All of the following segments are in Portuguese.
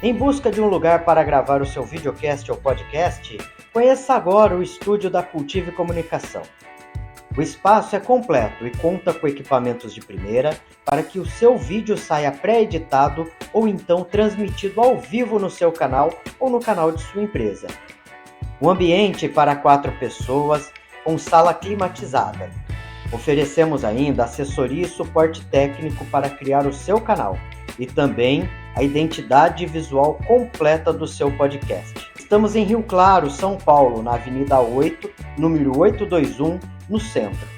Em busca de um lugar para gravar o seu videocast ou podcast? Conheça agora o estúdio da Cultive Comunicação. O espaço é completo e conta com equipamentos de primeira para que o seu vídeo saia pré-editado ou então transmitido ao vivo no seu canal ou no canal de sua empresa. Um ambiente para 4 pessoas com sala climatizada. Oferecemos ainda assessoria e suporte técnico para criar o seu canal e também a identidade visual completa do seu podcast. Estamos em Rio Claro, São Paulo, na Avenida 8, número 821, no centro.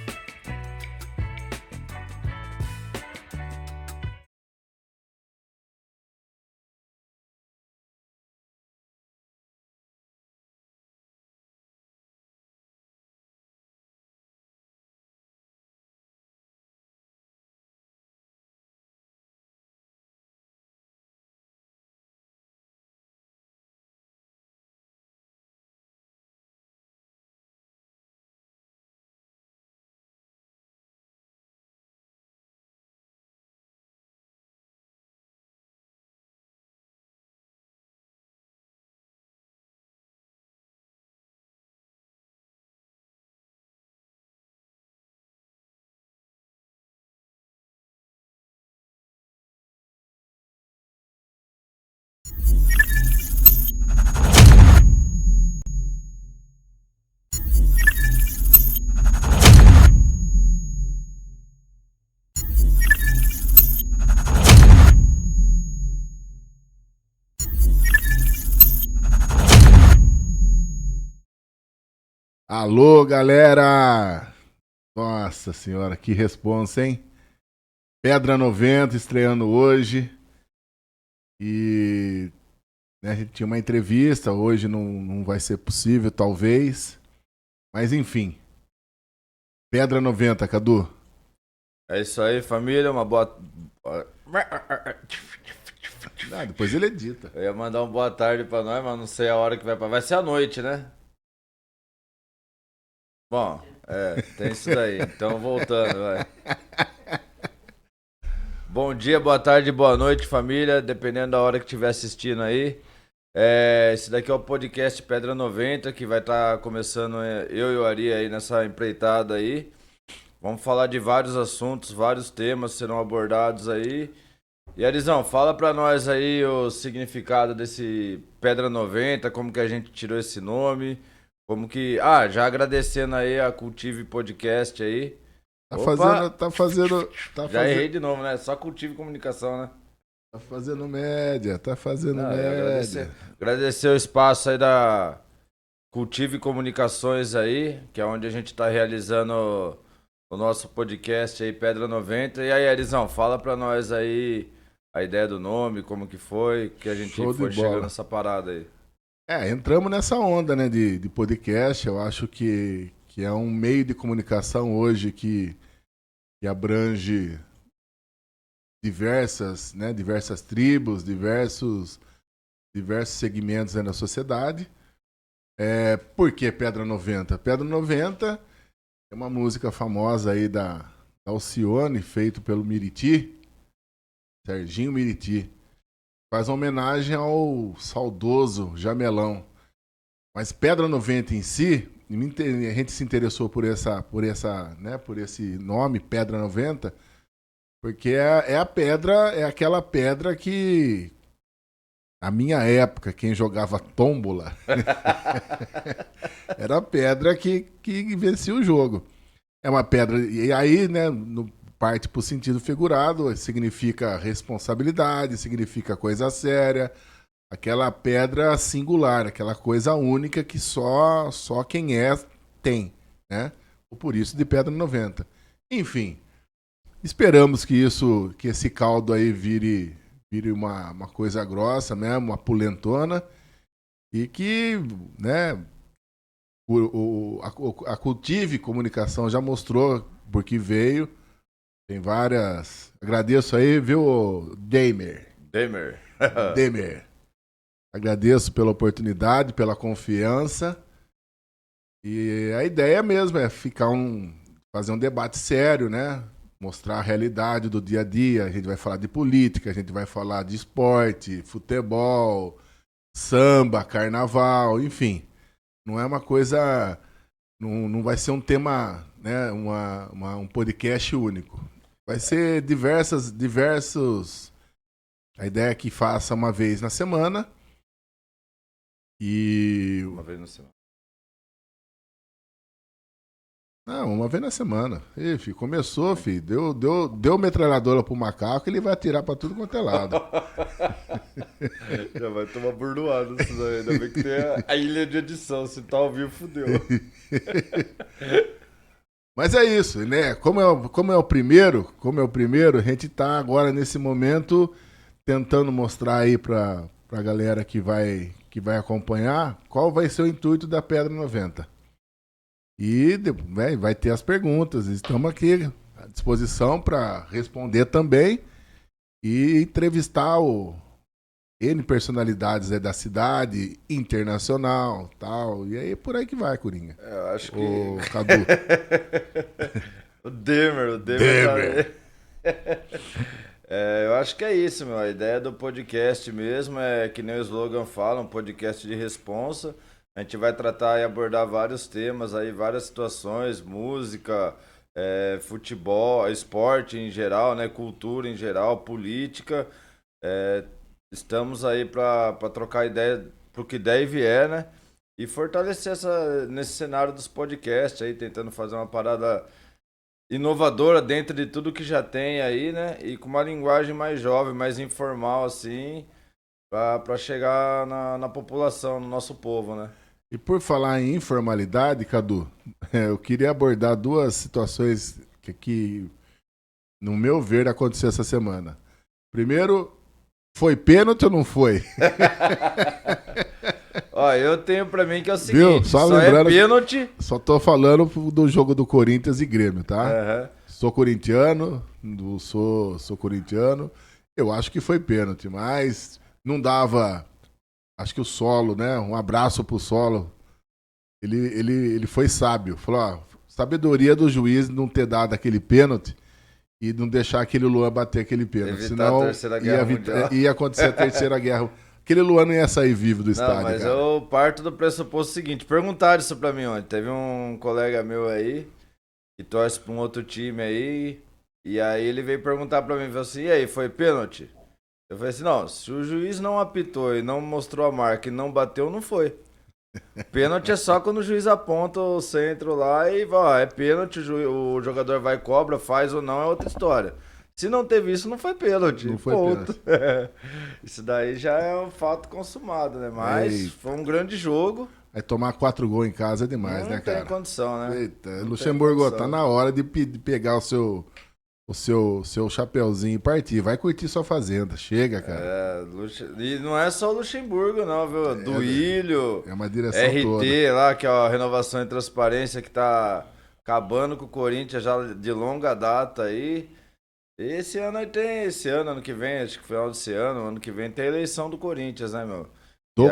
Alô, galera! Nossa senhora, que responsa, hein? Pedra 90 estreando hoje. E né, a gente tinha uma entrevista, hoje não vai ser possível, talvez. Mas enfim. Pedra 90, Cadu. É isso aí, família. Uma boa. Depois ele edita. Eu ia mandar uma boa tarde pra nós, mas não sei a hora que vai. Vai ser à noite, né? Bom, tem isso daí. Então, voltando, vai. Bom dia, boa tarde, boa noite, família. Dependendo da hora que estiver assistindo aí. Esse daqui é o podcast Pedra 90, que vai estar começando eu e o Ari aí nessa empreitada aí. Vamos falar de vários assuntos, vários temas serão abordados aí. E Arizão, fala pra nós aí o significado desse Pedra 90, como que a gente tirou esse nome, como que... já agradecendo aí a Cultive Podcast aí. Tá fazendo. Já errei de novo, né? Só Cultive Comunicação, né? Tá fazendo média. Agradecer o espaço aí da Cultive Comunicações aí, que é onde a gente tá realizando o nosso podcast aí, Pedra 90. E aí, Arizão, fala pra nós aí a ideia do nome, como que foi, que a gente foi chegando nessa parada aí. Entramos nessa onda, né, de podcast. Eu acho que é um meio de comunicação hoje que abrange diversas tribos, diversos segmentos aí na sociedade. Por que Pedra 90? Pedra 90 é uma música famosa aí da Alcione, feito pelo Miriti, Serginho Miriti. Faz uma homenagem ao saudoso Jamelão. Mas Pedra 90 em si, a gente se interessou por esse nome, Pedra 90, porque é a pedra, é aquela pedra que, na minha época, quem jogava tômbola, era a pedra que vencia o jogo. É uma pedra, e aí, né, parte pro sentido figurado, significa responsabilidade, significa coisa séria, aquela pedra singular, aquela coisa única que só quem tem, né? Por isso de Pedra 90. Enfim, esperamos que esse caldo aí vire uma coisa grossa, né? Uma pulentona, e que, né, a Cultive Comunicação já mostrou por que veio. Tem várias. Agradeço aí, viu, Demer. Agradeço pela oportunidade, pela confiança. E a ideia mesmo é fazer um debate sério, né? mostrar a realidade do dia a dia. A gente vai falar de política, a gente vai falar de esporte, futebol, samba, carnaval, enfim. Não é uma coisa... Não vai ser um tema, né, um podcast único. Vai ser diversos... A ideia é que faça uma vez na semana. Uma vez na semana. Não, uma vez na semana. Ih, filho, começou, filho. Deu metralhadora pro macaco, ele vai atirar pra tudo quanto é lado. Já vai tomar burdoada isso daí. Ainda bem que tem a ilha de edição. Se tá ao vivo, fudeu. Mas é isso, né? Como é o primeiro, a gente tá agora nesse momento tentando mostrar aí pra galera que vai acompanhar qual vai ser o intuito da Pedra 90. E vai ter as perguntas. Estamos aqui à disposição para responder também e entrevistar N personalidades da cidade, internacional, tal. E aí por aí que vai, Coringa. Eu acho que... O Cadu. o Demer. Eu acho que é isso, meu. A ideia do podcast mesmo é que nem o slogan fala, um podcast de responsa. A gente vai tratar e abordar vários temas aí, várias situações, música, futebol, esporte em geral, né? Cultura em geral, política. Estamos aí para trocar ideia pro que der e vier, né? E fortalecer nesse cenário dos podcasts aí, tentando fazer uma parada inovadora dentro de tudo que já tem aí, né? E com uma linguagem mais jovem, mais informal, assim, para chegar na população, no nosso povo, né? E por falar em informalidade, Cadu, eu queria abordar duas situações que, no meu ver, aconteceu essa semana. Primeiro, foi pênalti ou não foi? Ó, eu tenho pra mim que é o seguinte, viu? Só lembrando, é pênalti. Só tô falando do jogo do Corinthians e Grêmio, tá? Uhum. Sou corintiano, sou corintiano. Eu acho que foi pênalti, mas não dava... Acho que o Solo, né? Um abraço pro Solo. Ele foi sábio. Falou, ó, sabedoria do juiz não ter dado aquele pênalti e não deixar aquele Luan bater aquele pênalti. Senão ia acontecer a terceira guerra. Aquele Luan não ia sair vivo do estádio, mas cara. Eu parto do pressuposto seguinte. Perguntaram isso pra mim ontem. Teve um colega meu aí que torce pra um outro time aí. E aí ele veio perguntar pra mim, falou assim, e aí, foi pênalti? Eu falei assim, não, se o juiz não apitou e não mostrou a marca e não bateu, não foi. Pênalti é só quando o juiz aponta o centro lá e vai, é pênalti, o jogador vai, cobra, faz ou não, é outra história. Se não teve isso, não foi pênalti. Não foi ponto. pênalti. Isso daí já é um fato consumado, né? Mas foi um grande jogo. Aí tomar 4 gols em casa é demais, né, cara? Não tem condição, né? Eita, Luxemburgo, tá na hora de pegar o seu chapeuzinho e partir. Vai curtir sua fazenda. Chega, cara. E não é só o Luxemburgo, não, viu? Duílio. É uma direção RT toda. lá, que é a renovação e transparência, que tá acabando com o Corinthians já de longa data aí. Esse ano aí tem, ano que vem, acho que final desse ano que vem tem a eleição do Corinthians, né, meu?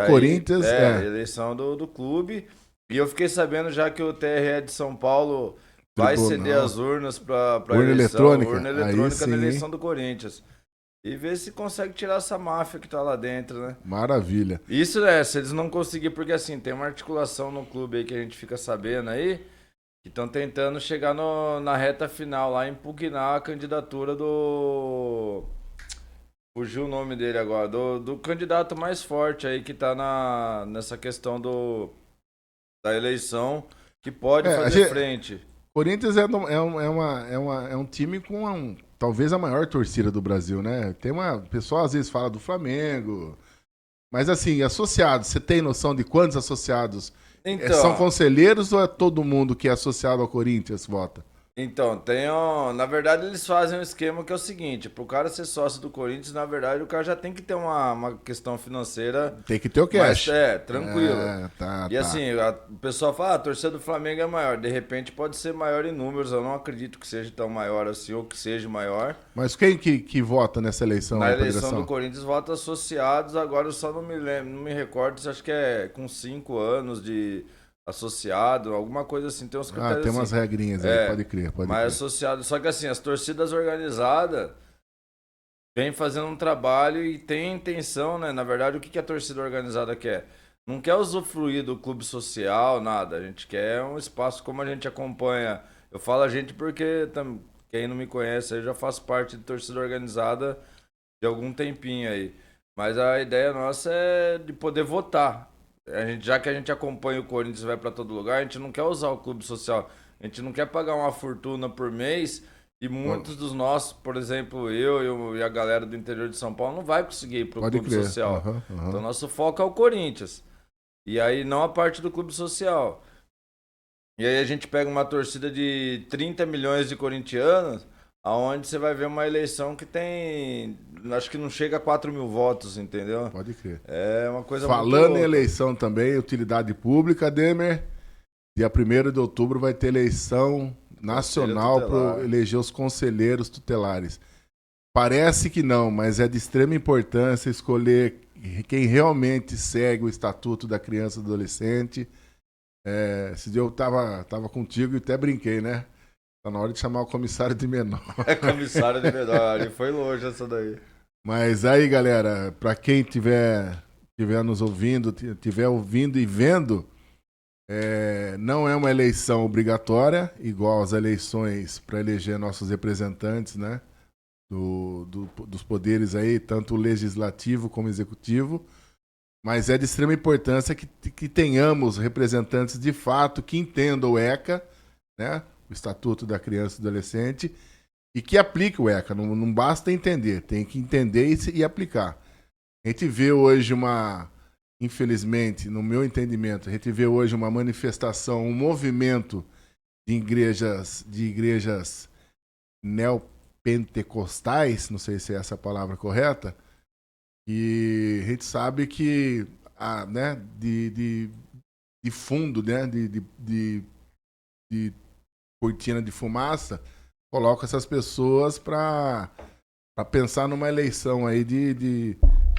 Corinthians, eleição do clube. E eu fiquei sabendo já que o TRE de São Paulo vai ceder as urnas para urna eletrônica. Urna eletrônica na eleição do Corinthians. E ver se consegue tirar essa máfia que tá lá dentro, né? Maravilha. Isso, se eles não conseguirem, porque assim, tem uma articulação no clube aí que a gente fica sabendo aí, que estão tentando chegar na reta final lá, impugnar a candidatura do... Fugiu o nome dele agora, do candidato mais forte aí que tá nessa questão da eleição, que pode fazer frente. Corinthians é um time com talvez a maior torcida do Brasil, né? O pessoal às vezes fala do Flamengo, mas assim, associados, você tem noção de quantos associados são conselheiros ou é todo mundo que é associado ao Corinthians vota? Então, na verdade eles fazem um esquema que é o seguinte, pro cara ser sócio do Corinthians, na verdade o cara já tem que ter uma questão financeira... Tem que ter o cash. Tranquilo. Assim, o pessoal fala, a torcida do Flamengo é maior, de repente pode ser maior em números, eu não acredito que seja tão maior assim, ou que seja maior. Mas quem que vota nessa eleição? Na eleição do Corinthians vota associados, agora eu só não me recordo, acho que é com 5 anos de associado, alguma coisa assim, tem uns critérios tem umas assim. regrinhas aí, pode crer, pode Mas crer. associado, só que assim, as torcidas organizadas vem fazendo um trabalho e tem intenção, né? Na verdade, o que a torcida organizada quer? Não quer usufruir do clube social, nada. A gente quer um espaço como a gente acompanha. Eu falo a gente porque quem não me conhece, eu já faço parte de torcida organizada de algum tempinho aí. Mas a ideia nossa é de poder votar. Já que a gente acompanha o Corinthians e vai para todo lugar, a gente não quer usar o clube social. A gente não quer pagar uma fortuna por mês e muitos dos nossos, por exemplo, e a galera do interior de São Paulo não vai conseguir ir pro Pode clube crer. social. Aham. Então nosso foco é o Corinthians. E aí não a parte do clube social. E aí a gente pega uma torcida de 30 milhões de corintianos, aonde você vai ver uma eleição que tem, acho que não chega a 4 mil votos, entendeu? Pode crer. É uma coisa muito Falando em louca. eleição também, utilidade pública, Demer, dia 1º de outubro vai ter eleição nacional tutelar. para eleger os conselheiros tutelares. Parece que não, mas é de extrema importância escolher quem realmente segue o Estatuto da Criança e do Adolescente. Esse dia eu tava contigo e até brinquei, né? Tá na hora de chamar o comissário de menor. É comissário de menor, e foi longe essa daí. Mas aí, galera, para quem tiver nos ouvindo, tiver ouvindo e vendo, não é uma eleição obrigatória, igual as eleições para eleger nossos representantes, né? Dos poderes aí, tanto o legislativo como o executivo. Mas é de extrema importância que tenhamos representantes de fato que entendam o ECA, né? O Estatuto da Criança e do Adolescente, e que aplique o ECA. Não basta entender, tem que entender e aplicar. A gente vê hoje infelizmente, no meu entendimento, a gente vê hoje uma manifestação, um movimento de igrejas neopentecostais, não sei se é essa a palavra correta, e a gente sabe que né, de fundo, né, de cortina de fumaça, coloca essas pessoas para pensar numa eleição aí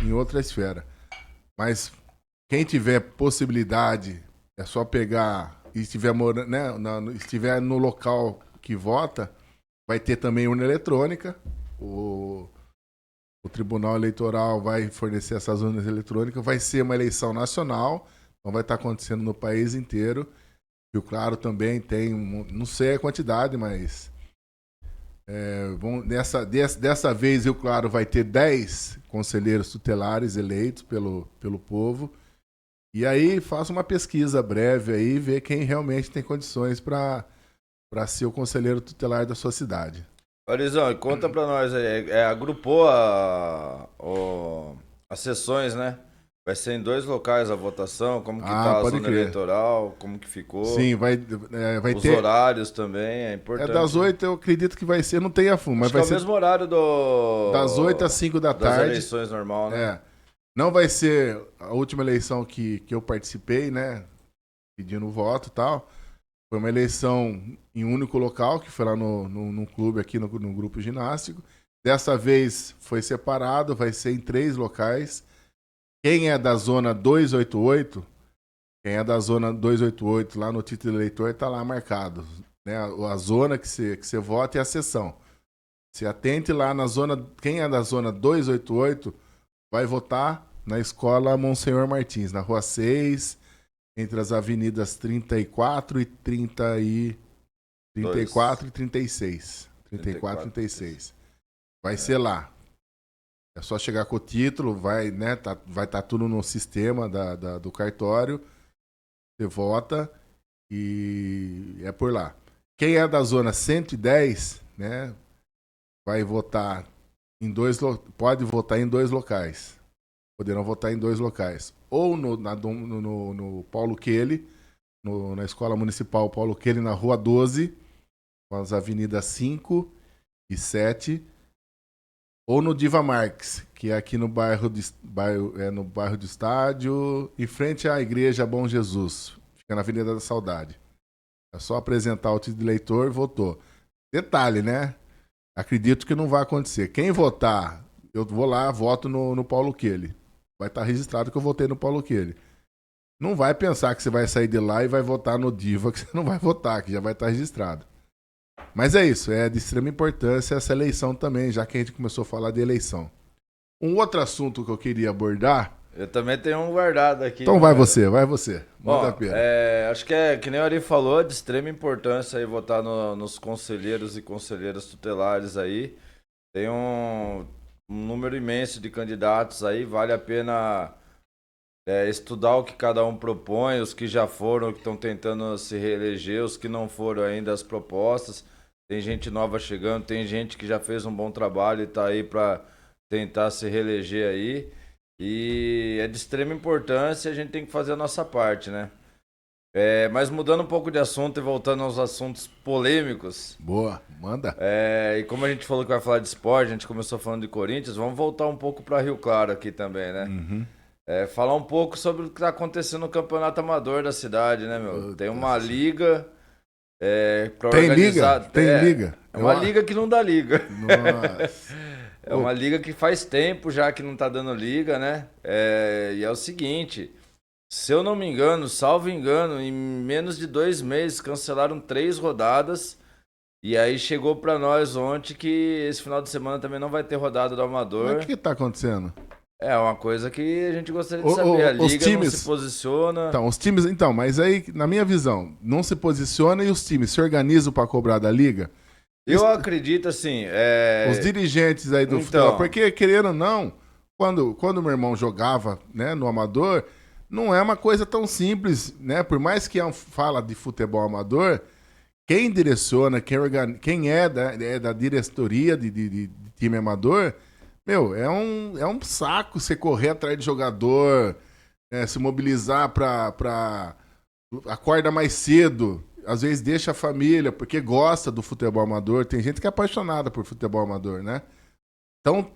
em outra esfera. Mas quem tiver possibilidade, é só pegar e estiver estiver no local que vota, vai ter também urna eletrônica. O Tribunal Eleitoral vai fornecer essas urnas eletrônicas. Vai ser uma eleição nacional, então vai estar acontecendo no país inteiro. E o Claro também tem, não sei a quantidade, mas dessa vez o Claro vai ter 10 conselheiros tutelares eleitos pelo povo. E aí faça uma pesquisa breve aí e ver quem realmente tem condições para ser o conselheiro tutelar da sua cidade. Arizão, conta pra nós aí, agrupou as sessões, né? Vai ser em 2 locais a votação, como que tá a zona eleitoral, como que ficou. Sim, vai Os ter... horários também, é importante. Das 8, eu acredito que vai ser, não tem a fundo, mas Acho vai que é ser... o mesmo horário das 8 às 5 da tarde. Das eleições normal, né? Não vai ser a última eleição que eu participei, né? Pedindo voto e tal. Foi uma eleição em um único local, que foi lá no clube aqui, no grupo ginástico. Dessa vez foi separado, vai ser em 3 locais. Quem é da zona 288, lá no título eleitor, está lá marcado. Né? A zona que você vota é a seção. Se atente lá na zona. Quem é da zona 288 vai votar na escola Monsenhor Martins, na rua 6, entre as avenidas 34 e 36. 34 e 36. Vai ser lá. É só chegar com o título, vai estar tudo no sistema do cartório. Você vota e é por lá. Quem é da zona 110, né, vai votar pode votar em 2 locais. Poderão votar em 2 locais. Ou no Paulo Quelli, na Escola Municipal Paulo Quelli, na Rua 12, com as avenidas 5 e 7. Ou no Diva Marques, que é aqui no bairro do Estádio, em frente à Igreja Bom Jesus. Fica na Avenida da Saudade. É só apresentar o título de eleitor e votou. Detalhe, né? Acredito que não vai acontecer. Quem votar, eu vou lá, voto no Paulo Quelli. Vai estar registrado que eu votei no Paulo Quelli. não vai pensar que você vai sair de lá e vai votar no Diva, que você não vai votar, que já vai estar registrado. Mas é isso, é de extrema importância essa eleição também, já que a gente começou a falar de eleição. Um outro assunto que eu queria abordar... Eu também tenho um guardado aqui. Então vai você. Manda Bom, pena. acho que que nem o Ari falou, é de extrema importância aí votar nos conselheiros e conselheiras tutelares aí. Tem um número imenso de candidatos aí, vale a pena estudar o que cada um propõe, os que já foram, que estão tentando se reeleger, os que não foram ainda as propostas. Tem gente nova chegando, tem gente que já fez um bom trabalho e está aí para tentar se reeleger aí. E é de extrema importância, a gente tem que fazer a nossa parte, né? Mas mudando um pouco de assunto e voltando aos assuntos polêmicos. Boa, manda. E como a gente falou que vai falar de esporte, a gente começou falando de Corinthians, vamos voltar um pouco para Rio Claro aqui também, né? Uhum. Falar um pouco sobre o que está acontecendo no campeonato amador da cidade, né, meu? Tem uma liga para organizar. Tem liga? É uma liga que não dá liga. Nossa. É uma liga que faz tempo já que não tá dando liga, né? E é o seguinte, se eu não me engano, salvo engano, em menos de 2 meses cancelaram 3 rodadas. E aí chegou pra nós ontem que esse final de semana também não vai ter rodada do Amador. Mas o que tá acontecendo? É uma coisa que a gente gostaria de saber. A liga não se posiciona. Então, os times... Então, mas aí, na minha visão, não se posiciona e os times se organizam pra cobrar da liga? Eu acredito assim... Os dirigentes aí do futebol, porque querendo ou não, quando meu irmão jogava, né, no amador, não é uma coisa tão simples, né? Por mais que fala de futebol amador, quem direciona, quem é da diretoria de time amador, meu, é um saco você correr atrás de jogador, se mobilizar pra acorda mais cedo. Às vezes deixa a família, porque gosta do futebol amador. Tem gente que é apaixonada por futebol amador, né? Então,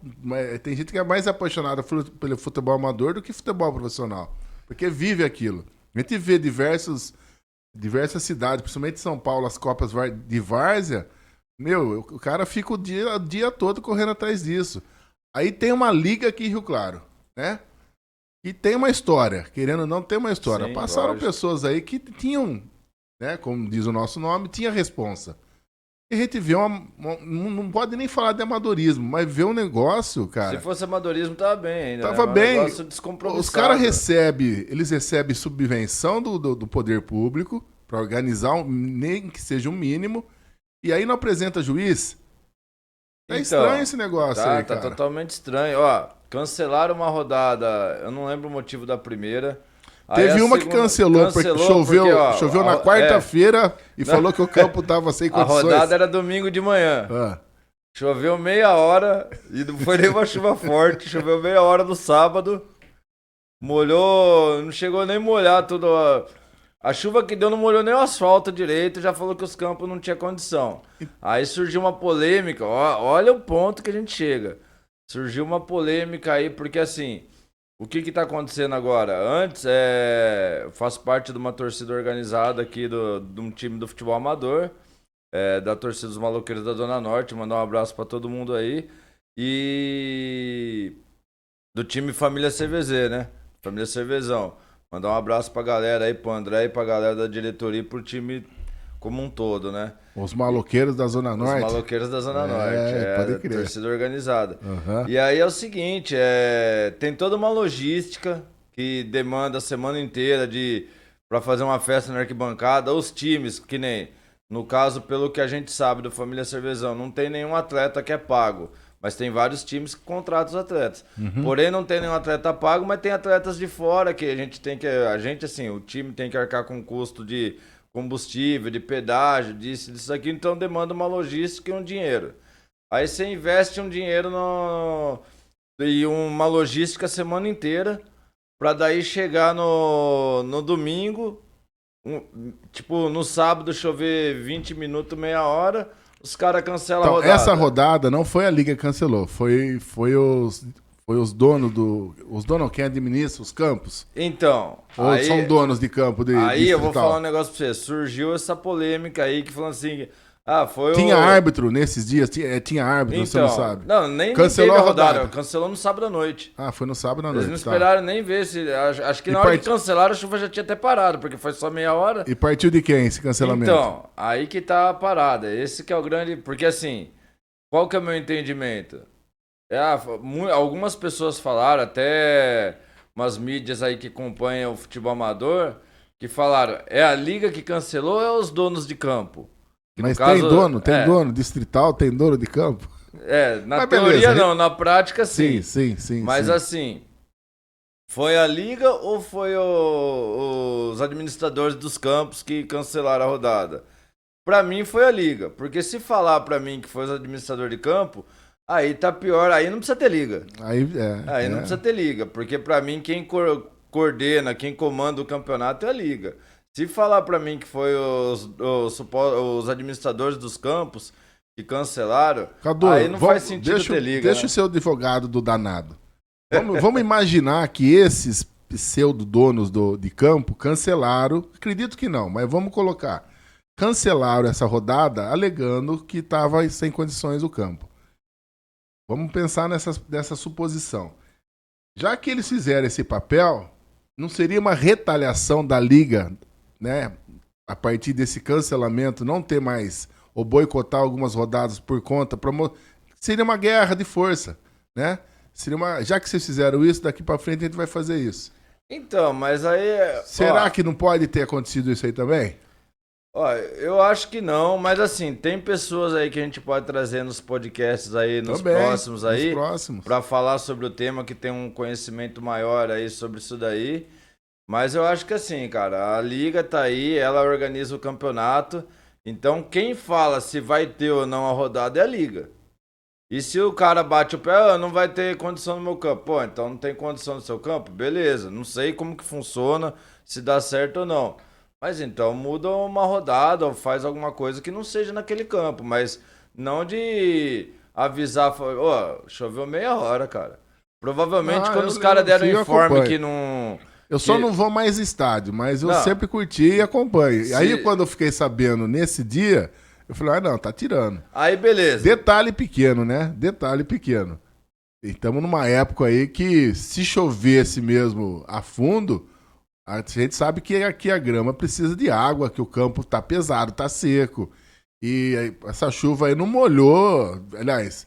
tem gente que é mais apaixonada pelo futebol amador do que futebol profissional. Porque vive aquilo. A gente vê diversas cidades, principalmente São Paulo, as Copas de Várzea. Meu, o cara fica o dia todo correndo atrás disso. Aí tem uma liga aqui em Rio Claro, né? E tem uma história. Querendo ou não, tem uma história. Sim, passaram lógico. Pessoas aí que tinham... Né, como diz o nosso nome, tinha responsa. E a gente vê não pode nem falar de amadorismo, mas vê um negócio, cara... Se fosse amadorismo, tava bem ainda. Tava bem. Um negócio descompromissado. Os caras recebem subvenção do poder público para organizar, nem que seja um mínimo, e aí não apresenta juiz. É estranho esse negócio aí, cara. Tá totalmente estranho. Ó, cancelaram uma rodada, eu não lembro o motivo da primeira... Teve uma que cancelou porque choveu na quarta-feira e falou que o campo tava sem condições. A rodada era domingo de manhã. Choveu meia hora e não foi nem uma chuva forte. Choveu meia hora no sábado. Molhou, não chegou nem a molhar tudo. A chuva que deu não molhou nem o asfalto direito, já falou que os campos não tinha condição. Aí surgiu uma polêmica, olha o ponto que a gente chega. Surgiu uma polêmica aí, porque assim... O que tá acontecendo agora? Antes, eu faço parte de uma torcida organizada aqui de um time do futebol amador, da torcida dos Maloqueiros da Zona Norte, mandar um abraço pra todo mundo aí. E do time Família CVZ, né? Família Cervezão. Mandar um abraço pra galera aí, pro André e pra galera da diretoria e pro time como um todo, né? Os Maloqueiros da Zona Norte. Os Maloqueiros da Zona Norte. Pode crer. Torcida organizada. Uhum. E aí é o seguinte, tem toda uma logística que demanda a semana inteira para fazer uma festa na arquibancada. Os times, que nem, no caso, pelo que a gente sabe do Família Cervezão, não tem nenhum atleta que é pago. Mas tem vários times que contratam os atletas. Uhum. Porém, não tem nenhum atleta pago, mas tem atletas de fora que o time tem que arcar com custo de combustível, de pedágio, disso aqui, então demanda uma logística e um dinheiro. Aí você investe um dinheiro e uma logística a semana inteira, para daí chegar no domingo, no sábado chover 20 minutos, meia hora, os caras cancelam a rodada. Essa rodada não foi a liga que cancelou, foi Foi os donos quem administra os campos? Então, Ou aí, são donos de campo de aí eu vou distrital? falar um negócio pra você. Surgiu essa polêmica aí que falando assim, foi Tinha o... árbitro nesses dias? Tinha árbitro, você não Então, sabe? não, nem Cancelou teve a rodada. Cancelou no sábado à noite. Ah, foi no sábado à Eles noite. não tá. esperaram nem ver se. Acho que E na hora que cancelaram, a chuva já tinha até parado, porque foi só meia hora. E partiu de quem esse cancelamento? Então, aí que tá a parada. Esse que é o grande. Porque assim, qual que é o meu entendimento? Algumas pessoas falaram, até umas mídias aí que acompanham o futebol amador, que falaram, é a liga que cancelou ou é os donos de campo? Que, Mas no caso, tem dono distrital, tem dono de campo? Na Mas teoria beleza, não, na prática sim. Sim. Mas assim, foi a liga ou foi os administradores dos campos que cancelaram a rodada? Pra mim foi a liga, porque se falar pra mim que foi os administradores de campo, aí tá pior, aí não precisa ter liga. Aí não precisa ter liga, porque pra mim quem coordena, quem comanda o campeonato é a liga. Se falar pra mim que foi os administradores dos campos que cancelaram, Cadu, aí não faz sentido ter liga. Deixa o seu advogado do danado. Vamos imaginar que esses pseudo-donos de campo cancelaram, acredito que não, mas vamos colocar, cancelaram essa rodada alegando que estava sem condições o campo. Vamos pensar nessa suposição. Já que eles fizeram esse papel, não seria uma retaliação da liga, né? A partir desse cancelamento, não ter mais ou boicotar algumas rodadas por conta, seria uma guerra de força, né? Já que vocês fizeram isso, daqui para frente a gente vai fazer isso. Então, mas aí... Será que não pode ter acontecido isso aí também? Eu acho que não, mas assim, tem pessoas aí que a gente pode trazer nos podcasts aí, nos próximos para falar sobre o tema, que tem um conhecimento maior aí sobre isso daí. Mas eu acho que assim, cara, a liga tá aí, ela organiza o campeonato, então quem fala se vai ter ou não a rodada é a liga. E se o cara bate o pé, não vai ter condição no meu campo. Pô, então não tem condição no seu campo? Beleza, não sei como que funciona, se dá certo ou não. Mas então muda uma rodada ou faz alguma coisa que não seja naquele campo, mas não de avisar, choveu meia hora, cara. Provavelmente quando os caras deram informe que não... Eu só não vou mais estádio, mas eu sempre curti e acompanho. Aí quando eu fiquei sabendo nesse dia, eu falei, não, tá tirando. Aí beleza. Detalhe pequeno, né? Detalhe pequeno. E estamos numa época aí que se chovesse mesmo a fundo... A gente sabe que aqui a grama precisa de água, que o campo tá pesado, tá seco. E essa chuva aí não molhou. Aliás,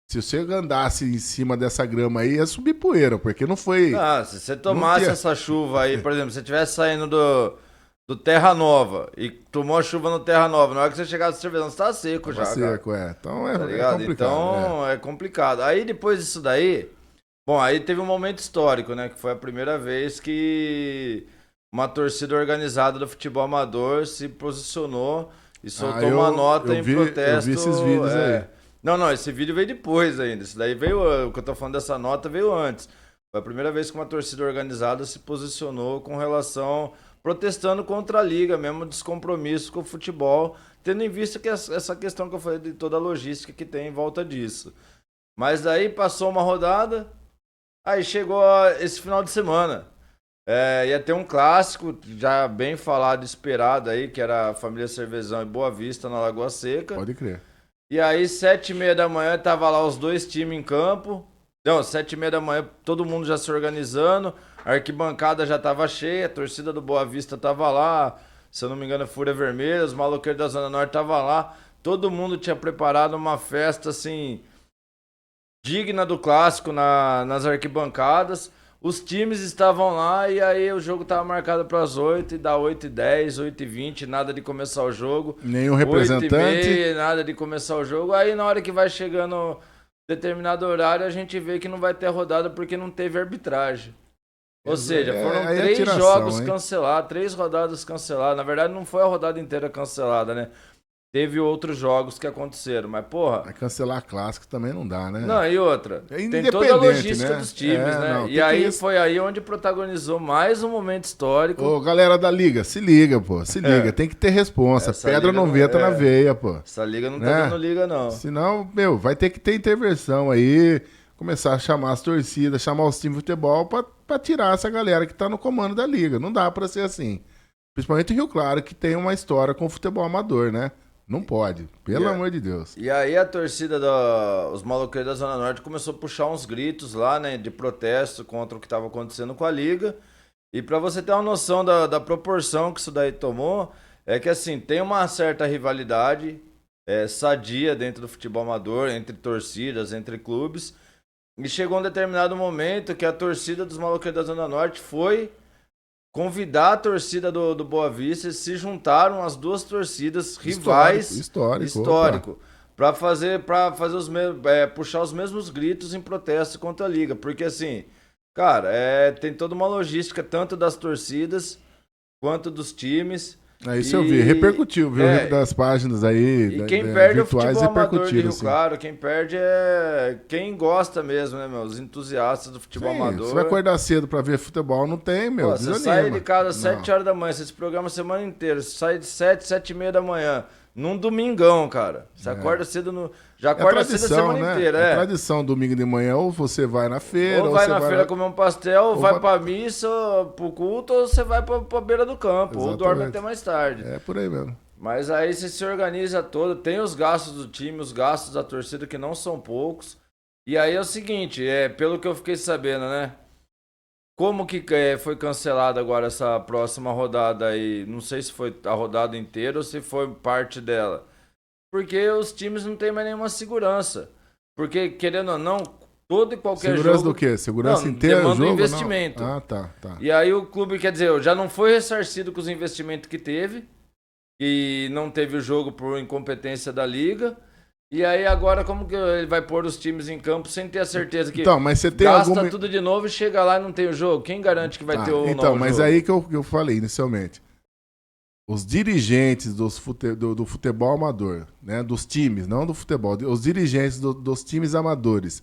se você andasse em cima dessa grama aí, ia subir poeira, porque não foi... Se você tomasse essa chuva aí, por exemplo, se você estivesse saindo do Terra Nova e tomou a chuva no Terra Nova, na hora que você chegasse no cerveja, você tá seco já, seco, cara. Então tá ligado? complicado. Então é complicado. Aí depois disso daí... Bom, aí teve um momento histórico, né? Que foi a primeira vez que uma torcida organizada do futebol amador se posicionou e soltou uma nota em protesto. Eu vi esses vídeos aí. Não, esse vídeo veio depois ainda. Isso daí veio, o que eu tô falando dessa nota veio antes. Foi a primeira vez que uma torcida organizada se posicionou com relação, protestando contra a liga, mesmo descompromisso com o futebol, tendo em vista que essa questão que eu falei de toda a logística que tem em volta disso. Mas daí passou uma rodada... Aí chegou esse final de semana. Ia ter um clássico, já bem falado, esperado aí, que era a família Cervezão e Boa Vista na Lagoa Seca. Pode crer. E aí, 7h30 da manhã, tava lá os dois times em campo. Não, 7h30 da manhã, todo mundo já se organizando. A arquibancada já tava cheia, a torcida do Boa Vista tava lá. Se eu não me engano, Fúria Vermelha, os maloqueiros da Zona Norte tava lá. Todo mundo tinha preparado uma festa, assim... digna do clássico nas arquibancadas. Os times estavam lá e aí o jogo estava marcado para as 8 e dá 8h10, 8h20, nada de começar o jogo. Nenhum representante. 8h30, nada de começar o jogo. Aí na hora que vai chegando determinado horário, a gente vê que não vai ter rodada porque não teve arbitragem. Ou seja, foram 3 jogos cancelados, 3 rodadas canceladas. Na verdade, não foi a rodada inteira cancelada, né? Teve outros jogos que aconteceram, mas porra... Vai cancelar clássico também não dá, né? Não, e outra, tem toda a logística dos times, né? Não, e aí foi aí onde protagonizou mais um momento histórico. Ô, galera da liga, se liga, pô, se liga, tem que ter responsa. Pedra 90 na veia, pô. Essa liga não tá dando liga, não. Senão, vai ter que ter intervenção aí, começar a chamar as torcidas, chamar os times de futebol pra tirar essa galera que tá no comando da liga. Não dá pra ser assim. Principalmente o Rio Claro, que tem uma história com o futebol amador, né? Não pode, pelo amor de Deus. E aí a torcida os maloqueiros da Zona Norte começou a puxar uns gritos lá, né, de protesto contra o que estava acontecendo com a liga. E para você ter uma noção da proporção que isso daí tomou, é que assim, tem uma certa rivalidade sadia dentro do futebol amador, entre torcidas, entre clubes. E chegou um determinado momento que a torcida dos maloqueiros da Zona Norte foi convidar a torcida do Boa Vista, se juntaram as duas torcidas rivais histórico para fazer os mesmos, puxar os mesmos gritos em protesto contra a liga, porque assim, cara, tem toda uma logística tanto das torcidas quanto dos times. Isso eu vi, repercutiu, viu? Das páginas aí. E quem perde é o futebol amador de Rio Claro, quem perde é quem gosta mesmo, né, meu? Os entusiastas do futebol amador. Você vai acordar cedo pra ver futebol, não tem, meu. Pô, você sai de casa às 7 horas da manhã, você se programa a semana inteira, você sai de 7, 7 e meia da manhã, num domingão, cara. Você acorda cedo já acorda cedo a semana inteira, É tradição, domingo de manhã, ou você vai na feira, ou vai na feira comer um pastel, ou vai pra missa, pro culto, ou você vai pra beira do campo, ou dorme até mais tarde. É por aí mesmo. Mas aí você se organiza todo, tem os gastos do time, os gastos da torcida, que não são poucos. E aí é o seguinte, pelo que eu fiquei sabendo, né? Como que foi cancelada agora essa próxima rodada aí? Não sei se foi a rodada inteira ou se foi parte dela. Porque os times não têm mais nenhuma segurança. Porque, querendo ou não, todo e qualquer jogo... Segurança do quê? Segurança inteira? Demanda investimento. Não. Ah, tá. E aí o clube, quer dizer, já não foi ressarcido com os investimentos que teve. E não teve o jogo por incompetência da liga. E aí agora como que ele vai pôr os times em campo sem ter a certeza que mas você tem gasta tudo de novo e chega lá e não tem o jogo? Quem garante que vai ter o novo mas jogo? Aí que eu falei inicialmente. Os dirigentes do futebol amador, né, dos times, não do futebol, os dirigentes dos times amadores,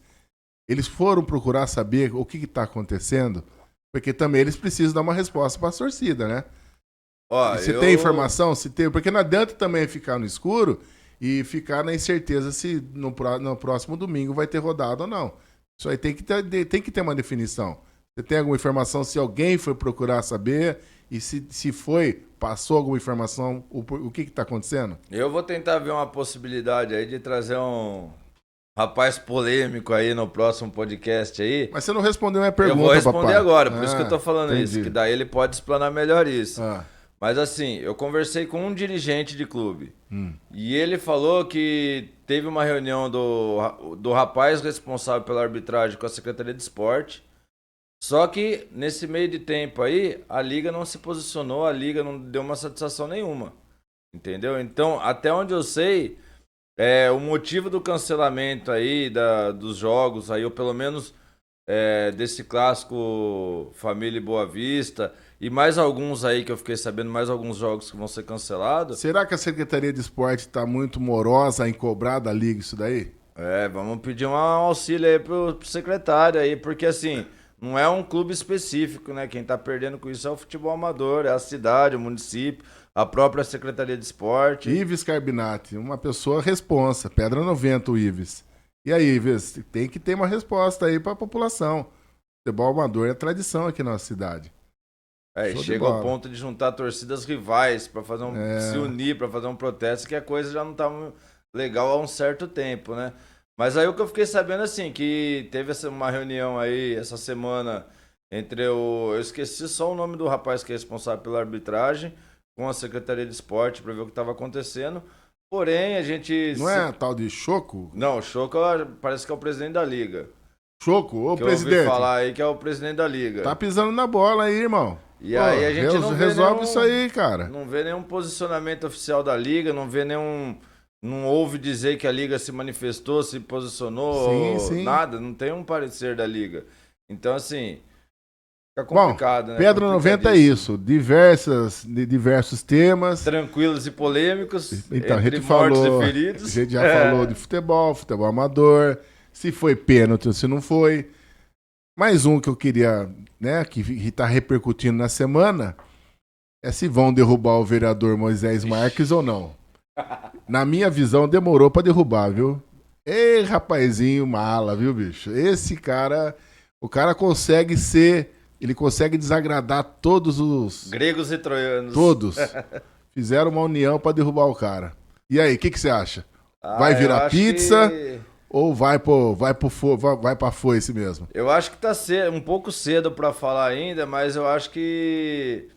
eles foram procurar saber o que está acontecendo, porque também eles precisam dar uma resposta para a torcida, né? Você tem informação? Se tem, porque não adianta também ficar no escuro e ficar na incerteza se no próximo domingo vai ter rodada ou não. Isso aí tem que ter uma definição. Você tem alguma informação se alguém foi procurar saber e se foi, passou alguma informação, o que está acontecendo? Eu vou tentar ver uma possibilidade aí de trazer um rapaz polêmico aí no próximo podcast aí. Mas você não respondeu a minha pergunta, papai. Eu vou responder papai. agora, por isso que eu tô falando isso, que daí ele pode explanar melhor isso. Ah. Mas assim, eu conversei com um dirigente de clube e ele falou que teve uma reunião do rapaz responsável pela arbitragem com a Secretaria de Esporte. Só que nesse meio de tempo aí, a liga não se posicionou, a liga não deu uma satisfação nenhuma. Entendeu? Então, até onde eu sei, o motivo do cancelamento aí dos jogos, aí, ou pelo menos desse clássico Família e Boa Vista, e mais alguns aí que eu fiquei sabendo, mais alguns jogos que vão ser cancelados. Será que a Secretaria de Esporte está muito morosa em cobrar da liga isso daí? Vamos pedir um auxílio aí pro secretário aí, porque assim, não é um clube específico, né? Quem tá perdendo com isso é o futebol amador, é a cidade, o município, a própria Secretaria de Esporte. Ives Carbinati, uma pessoa responsa, pedra 90 o Ives. E aí, Ives, tem que ter uma resposta aí para a população. Futebol amador é tradição aqui na nossa cidade. Chega ao ponto de juntar torcidas rivais para fazer se unir para fazer um protesto, que a coisa já não tá legal há um certo tempo, né? Mas aí o que eu fiquei sabendo assim, que teve uma reunião aí essa semana entre eu esqueci só o nome do rapaz que é responsável pela arbitragem com a Secretaria de Esporte para ver o que estava acontecendo. Porém, a gente... Não é tal de Choco? Não, o Choco parece que é o presidente da liga. Choco, que presidente. Eu ouvi falar aí que é o presidente da liga. Tá pisando na bola aí, irmão. E aí a gente não resolve isso aí, cara. Não vê nenhum posicionamento oficial da liga, não vê nenhum... Não ouve dizer que a liga se manifestou, se posicionou, sim. Nada. Não tem um parecer da liga. Então, assim, fica complicado, né? Pedra 90 é isso. Diversos temas. Tranquilos e polêmicos. Então, entre a gente mortos falou, e feridos. A gente já falou de futebol amador, se foi pênalti ou se não foi. Mais um que eu queria, né, que está repercutindo na semana, é se vão derrubar o vereador Moisés Marques ou não. Na minha visão, demorou para derrubar, viu? Ei, rapazinho mala, viu, bicho? Esse cara, o cara consegue ser, ele consegue desagradar todos os... Gregos e troianos. Todos. Fizeram uma união pra derrubar o cara. E aí, o que você acha? Vai eu virar acho pizza que- ou vai pra foice mesmo? Eu acho que tá um pouco cedo pra falar ainda, mas eu acho que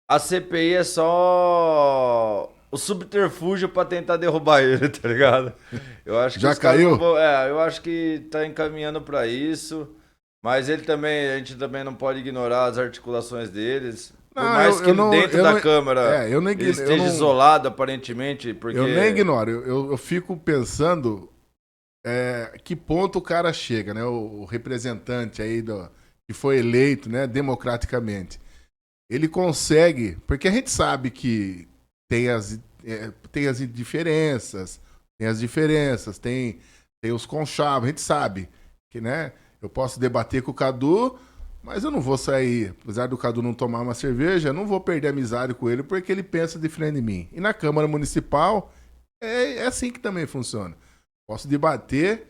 a CPI é só o subterfúgio pra tentar derrubar ele, tá ligado? Eu acho que Já os caras caiu? não vão- eu acho que tá encaminhando pra isso, mas ele também, a gente também não pode ignorar as articulações deles. Por Não, mais que dentro da Câmara eu não ele igno- eu esteja não- isolado, aparentemente, porque... Eu nem ignoro, eu fico pensando que ponto o cara chega, né? O representante aí que foi eleito, né, democraticamente. Ele consegue, porque a gente sabe que tem as diferenças, tem os conchavos, a gente sabe que, né, eu posso debater com o Cadu, mas eu não vou sair, apesar do Cadu não tomar uma cerveja, eu não vou perder amizade com ele porque ele pensa diferente de mim. E na Câmara Municipal é assim que também funciona. Posso debater,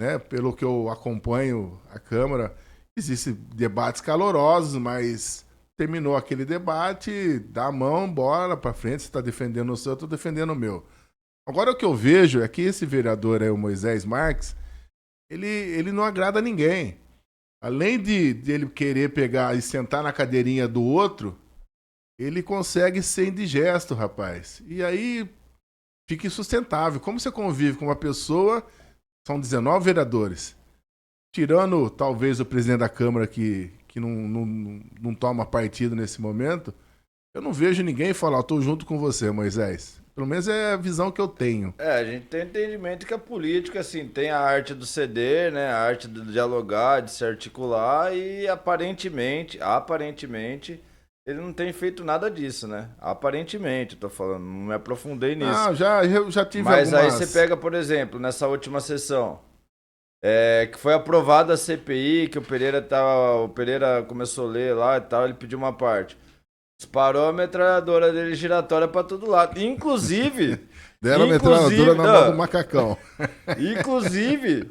né, pelo que eu acompanho a Câmara, existem debates calorosos, mas terminou aquele debate, dá a mão, bora pra frente, você está defendendo o seu, eu tô defendendo o meu. Agora o que eu vejo é que esse vereador aí, o Moisés Marques, ele não agrada a ninguém. Além de ele querer pegar e sentar na cadeirinha do outro, ele consegue ser indigesto, rapaz. E aí fica insustentável. Como você convive com uma pessoa, são 19 vereadores, tirando talvez o presidente da Câmara que não toma partido nesse momento, eu não vejo ninguém falar, eu tô junto com você, Moisés. Pelo menos é a visão que eu tenho. A gente tem entendimento que a política, assim, tem a arte do ceder, né? A arte do dialogar, de se articular e aparentemente, ele não tem feito nada disso, né? Aparentemente, tô falando, não me aprofundei nisso. Não, eu já tive Mas algumas... aí você pega, por exemplo, nessa última sessão, que foi aprovada a CPI, que o Pereira começou a ler lá e tal, ele pediu uma parte. Disparou a metralhadora dele giratória pra todo lado. Inclusive. Deram a metralhadora na mão do macacão. Inclusive,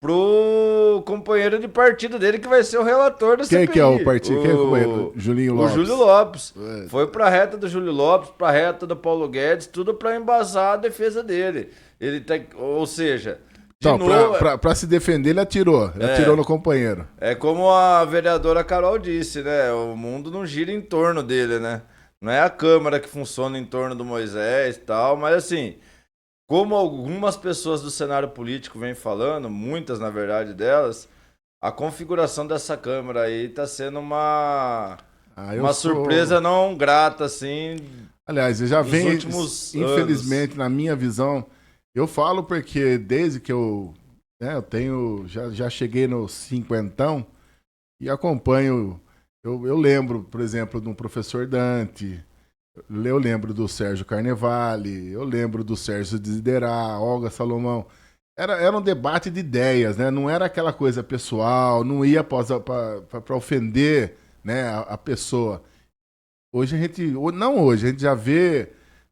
pro companheiro de partido dele, que vai ser o relator da CPI. Quem que é o partido? Quem é o companheiro? Julinho Lopes. O Júlio Lopes. É. Foi pra reta do Júlio Lopes, pra reta do Paulo Guedes, tudo pra embasar a defesa dele. Ele tá, ou seja. Não, novo, pra se defender, ele atirou. Ele atirou no companheiro. É como a vereadora Carol disse, né? O mundo não gira em torno dele, né? Não é a Câmara que funciona em torno do Moisés e tal, mas assim, como algumas pessoas do cenário político vêm falando, muitas na verdade delas, a configuração dessa Câmara aí tá sendo uma surpresa não grata, assim. Aliás, eu já venho, últimos infelizmente, na minha visão, eu falo porque desde que eu tenho, já cheguei no cinquentão e acompanho, eu lembro, por exemplo, de um professor Dante, eu lembro do Sérgio Carnevale, eu lembro do Sérgio Desiderá, Olga Salomão. Era um debate de ideias, né? Não era aquela coisa pessoal, não ia para ofender, né, a pessoa. Hoje a gente já vê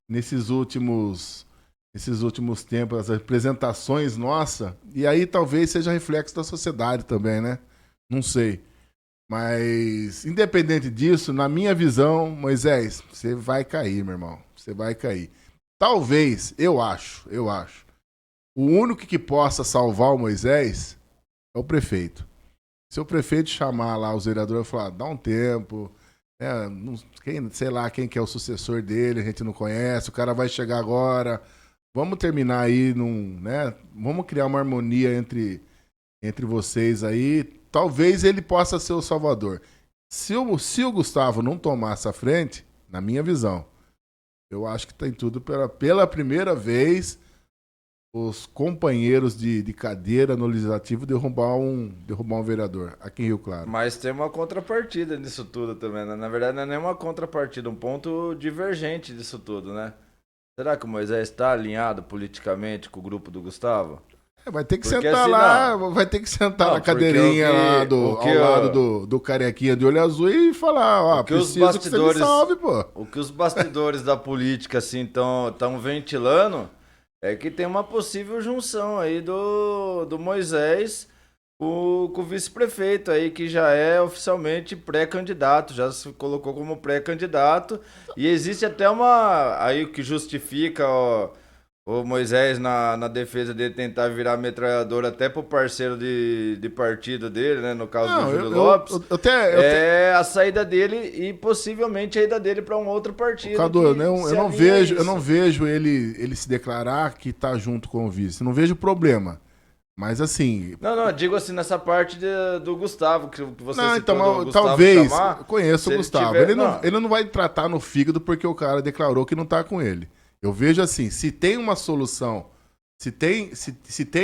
nesses últimos tempos as representações nossas, e aí talvez seja reflexo da sociedade também, né? Não sei. Mas, independente disso, na minha visão, Moisés, você vai cair, meu irmão. Você vai cair. Talvez, eu acho, o único que possa salvar o Moisés é o prefeito. Se o prefeito chamar lá os vereadores e falar, dá um tempo, sei lá quem que é o sucessor dele, a gente não conhece, o cara vai chegar agora, vamos terminar aí, vamos criar uma harmonia entre vocês aí, talvez ele possa ser o salvador. Se o Gustavo não tomar essa frente, na minha visão, eu acho que tem tudo pela primeira vez os companheiros de cadeira no legislativo derrubar um vereador aqui em Rio Claro. Mas tem uma contrapartida nisso tudo também, né? Na verdade, não é nem uma contrapartida, um ponto divergente disso tudo, né? Será que o Moisés está alinhado politicamente com o grupo do Gustavo? Vai ter que Porque sentar assim, lá, não. vai ter que sentar Não, na cadeirinha lá ao lado do carequinha de olho azul e falar, ó, preciso que você me salve, pô. O que os bastidores da política, assim, estão ventilando é que tem uma possível junção aí do Moisés com o vice-prefeito aí, que já é oficialmente pré-candidato, já se colocou como pré-candidato. E existe até uma. Aí o que justifica o Moisés na defesa dele tentar virar metralhadora até pro parceiro de partido dele, né? No caso do Não, Júlio Lopes. eu até É a saída dele e possivelmente a ida dele para um outro partido. Cadu, Que eu se não alinha a vejo, eu isso. não vejo ele se declarar que tá junto com o vice. Não vejo problema. Mas assim, Não, digo assim, nessa parte do Gustavo, que você não, então, citou do Gustavo talvez, chamar. conheço Se o ele Gustavo. tiver. Ele não vai tratar no fígado porque o cara declarou que não tá com ele. Eu vejo assim, se tem uma solução, se tem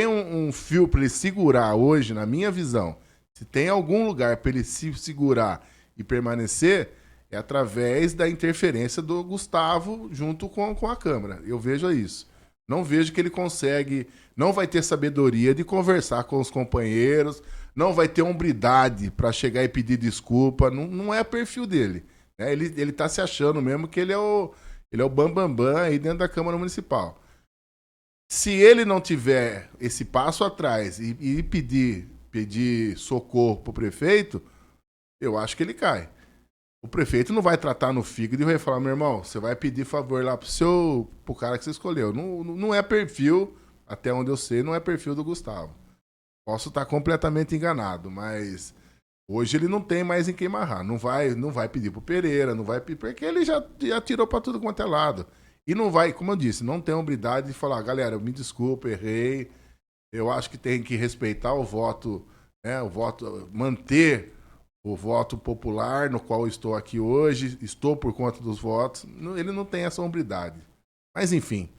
um fio para ele segurar hoje, na minha visão, se tem algum lugar para ele se segurar e permanecer, é através da interferência do Gustavo junto com a Câmara. Eu vejo isso. Não vejo que ele consegue, não vai ter sabedoria de conversar com os companheiros, não vai ter hombridade para chegar e pedir desculpa, não é perfil dele. Né? Ele tá se achando mesmo que ele é o bambambam aí dentro da Câmara Municipal. Se ele não tiver esse passo atrás e pedir socorro pro prefeito, eu acho que ele cai. O prefeito não vai tratar no fígado e vai falar, meu irmão, você vai pedir favor lá pro cara que você escolheu. Não é perfil, até onde eu sei, não é perfil do Gustavo. Posso estar completamente enganado, mas hoje ele não tem mais em quem amarrar. Não vai pedir pro Pereira, não vai pedir, porque ele já tirou pra tudo quanto é lado. E não vai, como eu disse, não tem hombridade de falar, galera, me desculpa, errei. Eu acho que tem que respeitar o voto, né? O voto, manter o voto popular no qual estou aqui hoje, estou por conta dos votos. Ele não tem essa hombridade. Mas enfim,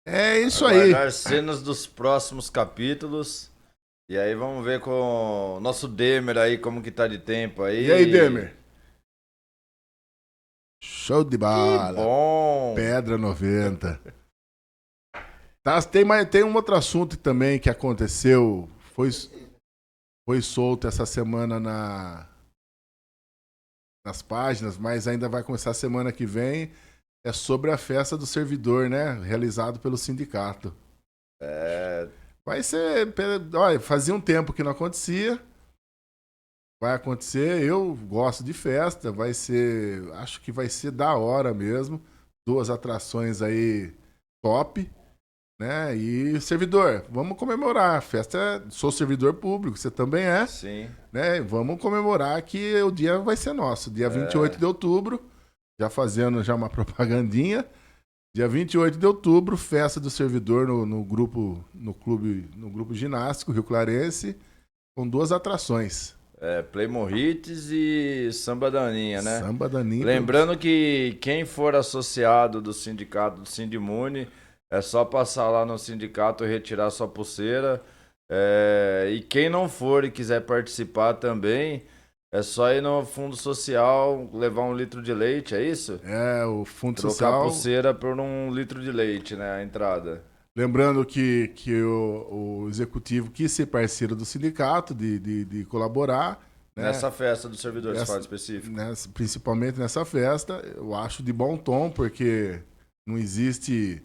é isso aí. Aguardar cenas dos próximos capítulos. E aí vamos ver com o nosso Demer aí, como que tá de tempo aí. E aí, Demer? Show de Que bola. bom! Pedra 90. Tá, tem um outro assunto também que aconteceu, foi solto essa semana nas páginas, mas ainda vai começar a semana que vem. É sobre a festa do servidor, né? Realizado pelo sindicato. É, Vai ser. Olha, fazia um tempo que não acontecia. Vai acontecer. Eu gosto de festa. Vai ser. Acho que vai ser da hora mesmo. 2 atrações aí top. Né? E servidor, vamos comemorar. A festa sou servidor público, você também é. sim. Né? Vamos comemorar que o dia vai ser nosso. Dia 28 de outubro, já fazendo já uma propagandinha. Dia 28 de outubro, festa do servidor no grupo ginástico Rio Clarense, com 2 atrações. Playmore Hits e Samba da Aninha, né? Samba da Aninha. Lembrando que quem for associado do sindicato do Sindimune, é só passar lá no sindicato e retirar sua pulseira. E quem não for e quiser participar também, é só ir no Fundo Social, levar 1 litro de leite, é isso? O Fundo Trocar Social. a pulseira por 1 litro de leite, né? A entrada. Lembrando que o executivo quis ser parceiro do sindicato, de colaborar. Né? Nessa festa do servidor, se fala específico. Principalmente nessa festa, eu acho de bom tom, porque não existe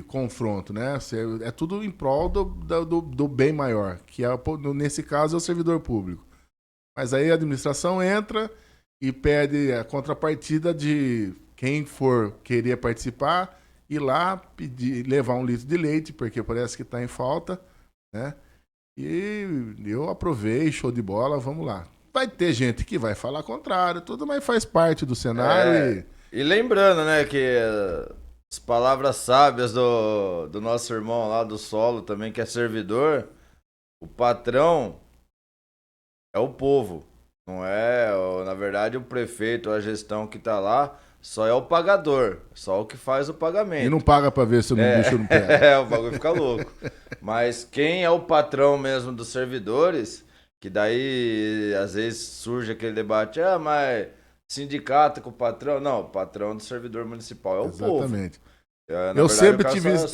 confronto, né? É tudo em prol do bem maior, que nesse caso é o servidor público. Mas aí a administração entra e pede a contrapartida de quem for querer participar, ir lá pedir, levar 1 litro de leite, porque parece que está em falta, né? E eu aprovei, show de bola, vamos lá. Vai ter gente que vai falar contrário, tudo, mas faz parte do cenário. E lembrando, né, que as palavras sábias do nosso irmão lá do solo também, que é servidor, o patrão é o povo, não é, na verdade, o prefeito, a gestão que tá lá, só é o pagador, só o que faz o pagamento. E não paga pra ver se o bicho não pega. O bagulho fica louco. Mas quem é o patrão mesmo dos servidores, que daí às vezes surge aquele debate, mas sindicato com o patrão. Não, o patrão do servidor municipal é o povo. Exatamente. Eu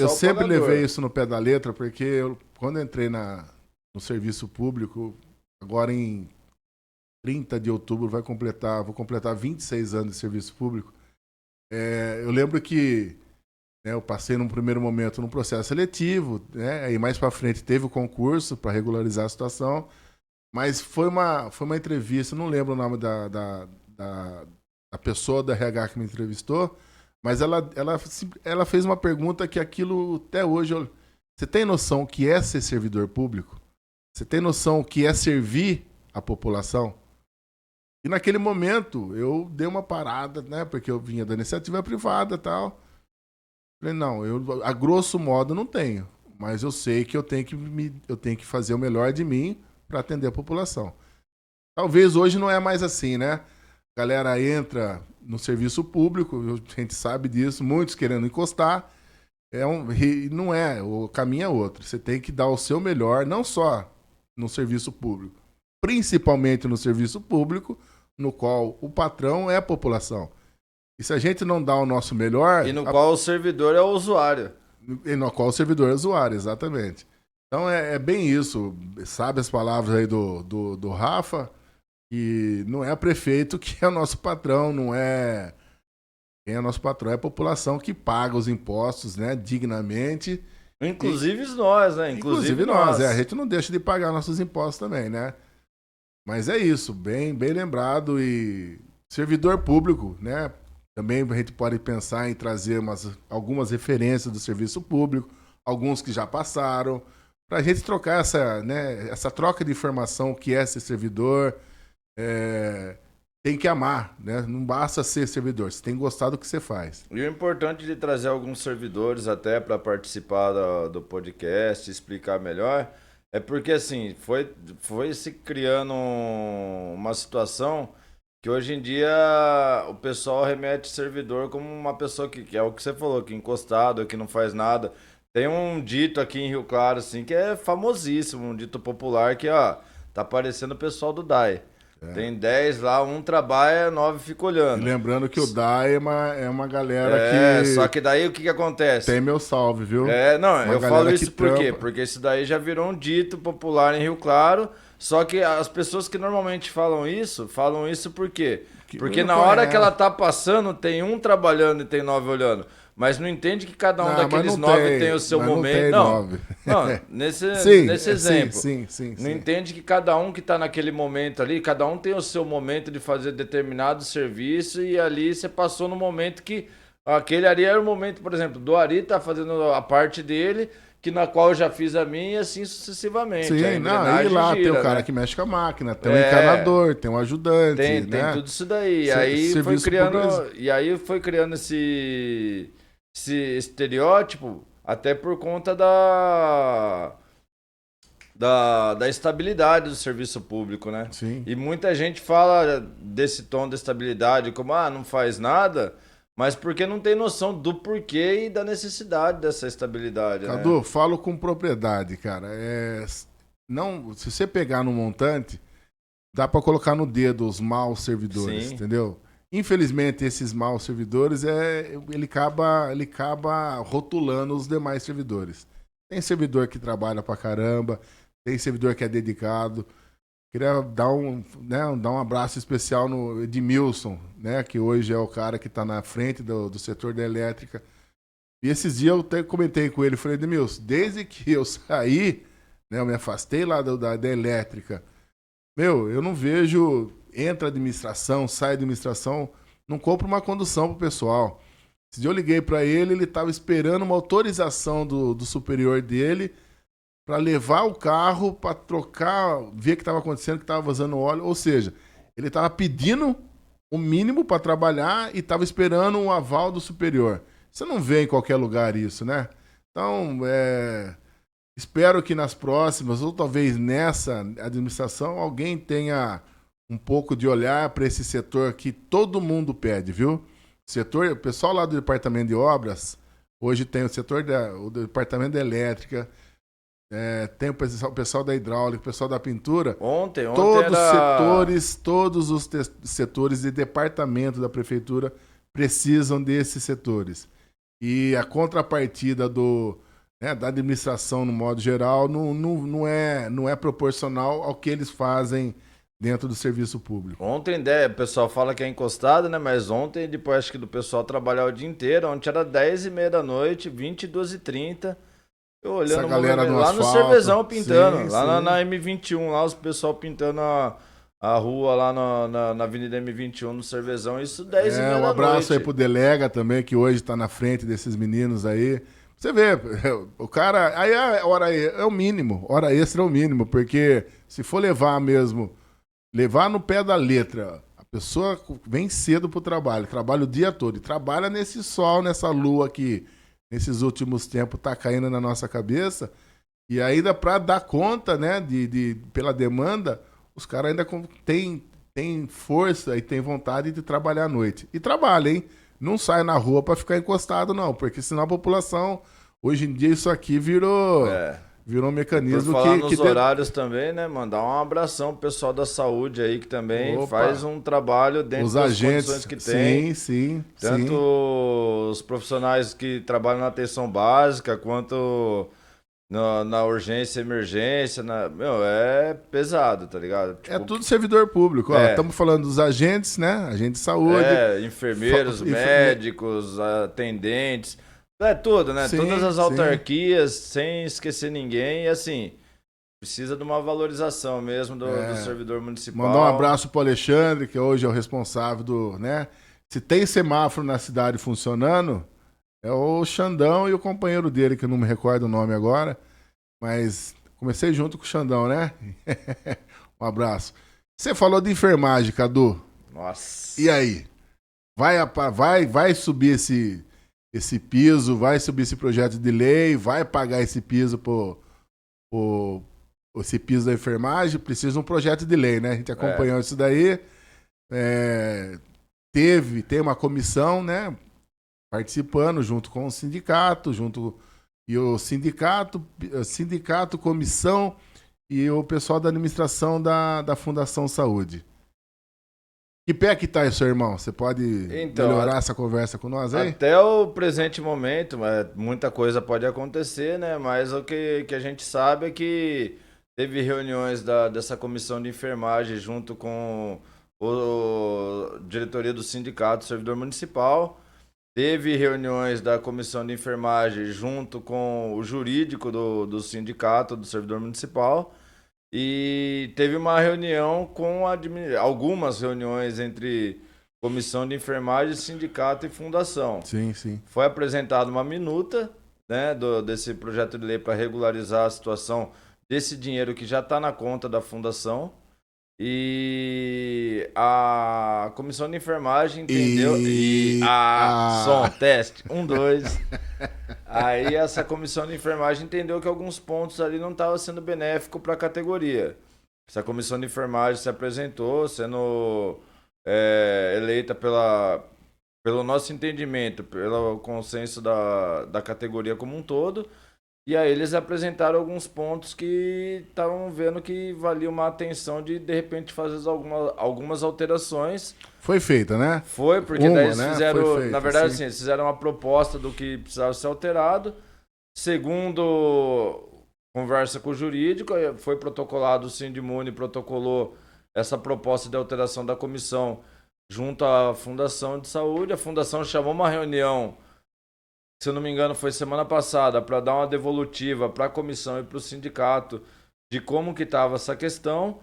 sempre levei isso no pé da letra, porque quando eu entrei no serviço público, agora em 30 de outubro vou completar 26 anos de serviço público. Eu lembro que né? Eu passei num primeiro momento num processo seletivo, né? Aí mais para frente teve o concurso para regularizar a situação, mas foi uma entrevista, não lembro o nome da pessoa da RH que me entrevistou, mas ela fez uma pergunta que aquilo até hoje... Você tem noção o que é ser servidor público? Você tem noção o que é servir a população? E naquele momento eu dei uma parada, né? Porque eu vinha da iniciativa privada e tal. Falei, não, eu a grosso modo não tenho. Mas eu sei que eu tenho que fazer o melhor de mim para atender a população. Talvez hoje não é mais assim, né? A galera entra no serviço público, a gente sabe disso, muitos querendo encostar. Não é, o caminho é outro. Você tem que dar o seu melhor, não só no serviço público, principalmente no serviço público, no qual o patrão é a população. E se a gente não dá o nosso melhor... E no qual o servidor é o usuário. E no qual o servidor é o usuário, exatamente. Então é bem isso. Sabe as palavras aí do Rafa? Que não é prefeito que é o nosso patrão, não é... Quem é nosso patrão é a população que paga os impostos, né, dignamente. Inclusive nós, né? Inclusive nós. A gente não deixa de pagar nossos impostos também, né? Mas é isso, bem lembrado. E servidor público, né? Também a gente pode pensar em trazer algumas referências do serviço público, alguns que já passaram, para a gente trocar essa troca de informação que é ser servidor. Tem que amar, né? Não basta ser servidor, você tem que gostar do que você faz. E o importante de trazer alguns servidores até para participar do podcast, explicar melhor, é porque assim, foi se criando uma situação que hoje em dia o pessoal remete servidor como uma pessoa que é o que você falou, que encostado, que não faz nada. Tem um dito aqui em Rio Claro, assim, que é famosíssimo, um dito popular que, ó, tá parecendo o pessoal do DAI. Tem 10 lá, um trabalha, 9 fica olhando. E lembrando que o DAI é uma galera que... Só que daí o que acontece? Tem meu salve, viu? Eu falo isso por quê? Porque isso daí já virou um dito popular em Rio Claro, só que as pessoas que normalmente falam isso por quê? Porque na hora que ela tá passando, tem um trabalhando e tem 9 olhando. Mas não entende que cada um daqueles 9 tem o seu momento. Não, nesse exemplo. Sim. Não entende que cada um que está naquele momento ali, cada um tem o seu momento de fazer determinado serviço e ali você passou no momento que aquele ali era o momento, por exemplo, do Ari tá fazendo a parte dele, que na qual eu já fiz a minha e assim sucessivamente. Sim, e lá gira, tem o cara, né, que mexe com a máquina, tem um encanador, tem um ajudante. Tem tudo isso daí. E aí foi criando esse estereótipo até por conta da estabilidade do serviço público, né? Sim. E muita gente fala desse tom da estabilidade como, não faz nada, mas porque não tem noção do porquê e da necessidade dessa estabilidade, Cadu, né? falo com propriedade, cara. Se você pegar no montante, dá para colocar no dedo os maus servidores, Sim. Entendeu? Infelizmente, esses maus servidores, ele acaba rotulando os demais servidores. Tem servidor que trabalha pra caramba, tem servidor que é dedicado. Queria dar um abraço especial no Edmilson, né, que hoje é o cara que está na frente do setor da elétrica. E esses dias eu até comentei com ele, falei, Edmilson, desde que eu saí, né, eu me afastei lá da elétrica, eu não vejo, entra administração, sai administração, não compro uma condução pro pessoal. Esse dia eu liguei para ele estava esperando uma autorização do superior dele para levar o carro, para trocar, ver o que estava acontecendo, que estava vazando óleo. Ou seja, ele estava pedindo o mínimo para trabalhar e estava esperando um aval do superior. Você não vê em qualquer lugar isso, né? Então, espero que nas próximas, ou talvez nessa administração, alguém tenha um pouco de olhar para esse setor que todo mundo pede, viu? O pessoal lá do departamento de obras, hoje tem o departamento de elétrica, tem o pessoal da hidráulica, o pessoal da pintura. Ontem todos os setores de departamento da prefeitura precisam desses setores. E a contrapartida da administração, no modo geral, não é proporcional ao que eles fazem dentro do serviço público. Ontem, né, o pessoal fala que é encostado, né? Mas ontem, depois acho que do pessoal trabalhar o dia inteiro, ontem era 10h30 da noite, 22h30. Eu olhando Essa galera no lá asfalto, no Cervezão pintando, sim, lá sim. na M21, lá os pessoal pintando a rua lá na Avenida M21 no Cervezão, isso 10h30 Um da abraço noite. aí pro Delega também, que hoje tá na frente desses meninos aí. Você vê, o cara. Aí é o mínimo, hora extra é o mínimo, porque se for levar mesmo, levar no pé da letra, a pessoa vem cedo pro trabalho, trabalha o dia todo, e trabalha nesse sol, nessa lua que nesses últimos tempos tá caindo na nossa cabeça, e ainda para dar conta, né, pela demanda, os caras ainda têm força e têm vontade de trabalhar à noite. E trabalha, hein? Não sai na rua para ficar encostado, não, porque senão a população, hoje em dia, isso aqui virou um mecanismo Por falar que nos horários também, né? Mandar um abração pro pessoal da saúde aí, que também faz um trabalho dentro os das agentes, condições que tem. sim. Tanto os profissionais que trabalham na atenção básica, quanto na urgência, emergência. Meu, é pesado, tá ligado? É Tipo, tudo servidor público. Ó, estamos falando dos agentes, né? Agente de saúde. Enfermeiros, médicos, atendentes. É tudo, né? Sim, Todas as sim. autarquias, sem esquecer ninguém. E assim, precisa de uma valorização mesmo do servidor municipal. Mandar um abraço pro Alexandre, que hoje é o responsável do, né? Se tem semáforo na cidade funcionando, é o Xandão e o companheiro dele, que eu não me recordo o nome agora. Mas comecei junto com o Xandão, né? Um abraço. Você falou de enfermagem, Cadu. Nossa. E aí? Vai subir esse piso, vai subir esse projeto de lei, vai pagar esse piso esse piso da enfermagem? Precisa de um projeto de lei, né? A gente acompanhou isso daí. Tem uma comissão, né? Participando junto com o sindicato, e o sindicato, comissão e o pessoal da administração da Fundação Saúde. Que pé que tá isso, irmão? Você pode melhorar essa conversa com nós aí? Até o presente momento, muita coisa pode acontecer, né? Mas o que a gente sabe é que teve reuniões dessa comissão de enfermagem junto com a diretoria do sindicato, servidor municipal. Teve reuniões da comissão de enfermagem junto com o jurídico do sindicato, do servidor municipal. E teve uma reunião algumas reuniões entre comissão de enfermagem, sindicato e fundação. Sim. Foi apresentada uma minuta, né, desse projeto de lei para regularizar a situação desse dinheiro que já está na conta da fundação. E a comissão de enfermagem entendeu. Som, teste. 1, 2. Aí essa comissão de enfermagem entendeu que alguns pontos ali não estavam sendo benéficos para a categoria. Essa comissão de enfermagem se apresentou, sendo eleita pelo nosso entendimento, pelo consenso da categoria como um todo. E aí eles apresentaram alguns pontos que estavam vendo que valia uma atenção de repente, fazer algumas alterações. Foi feita, né? Foi, porque daí eles fizeram, feito, na verdade, assim, eles fizeram uma proposta do que precisava ser alterado. Segundo conversa com o jurídico, foi protocolado, o Sindimune protocolou essa proposta de alteração da comissão junto à Fundação de Saúde. A Fundação chamou uma reunião, se eu não me engano, foi semana passada, para dar uma devolutiva para a comissão e para o sindicato de como que estava essa questão.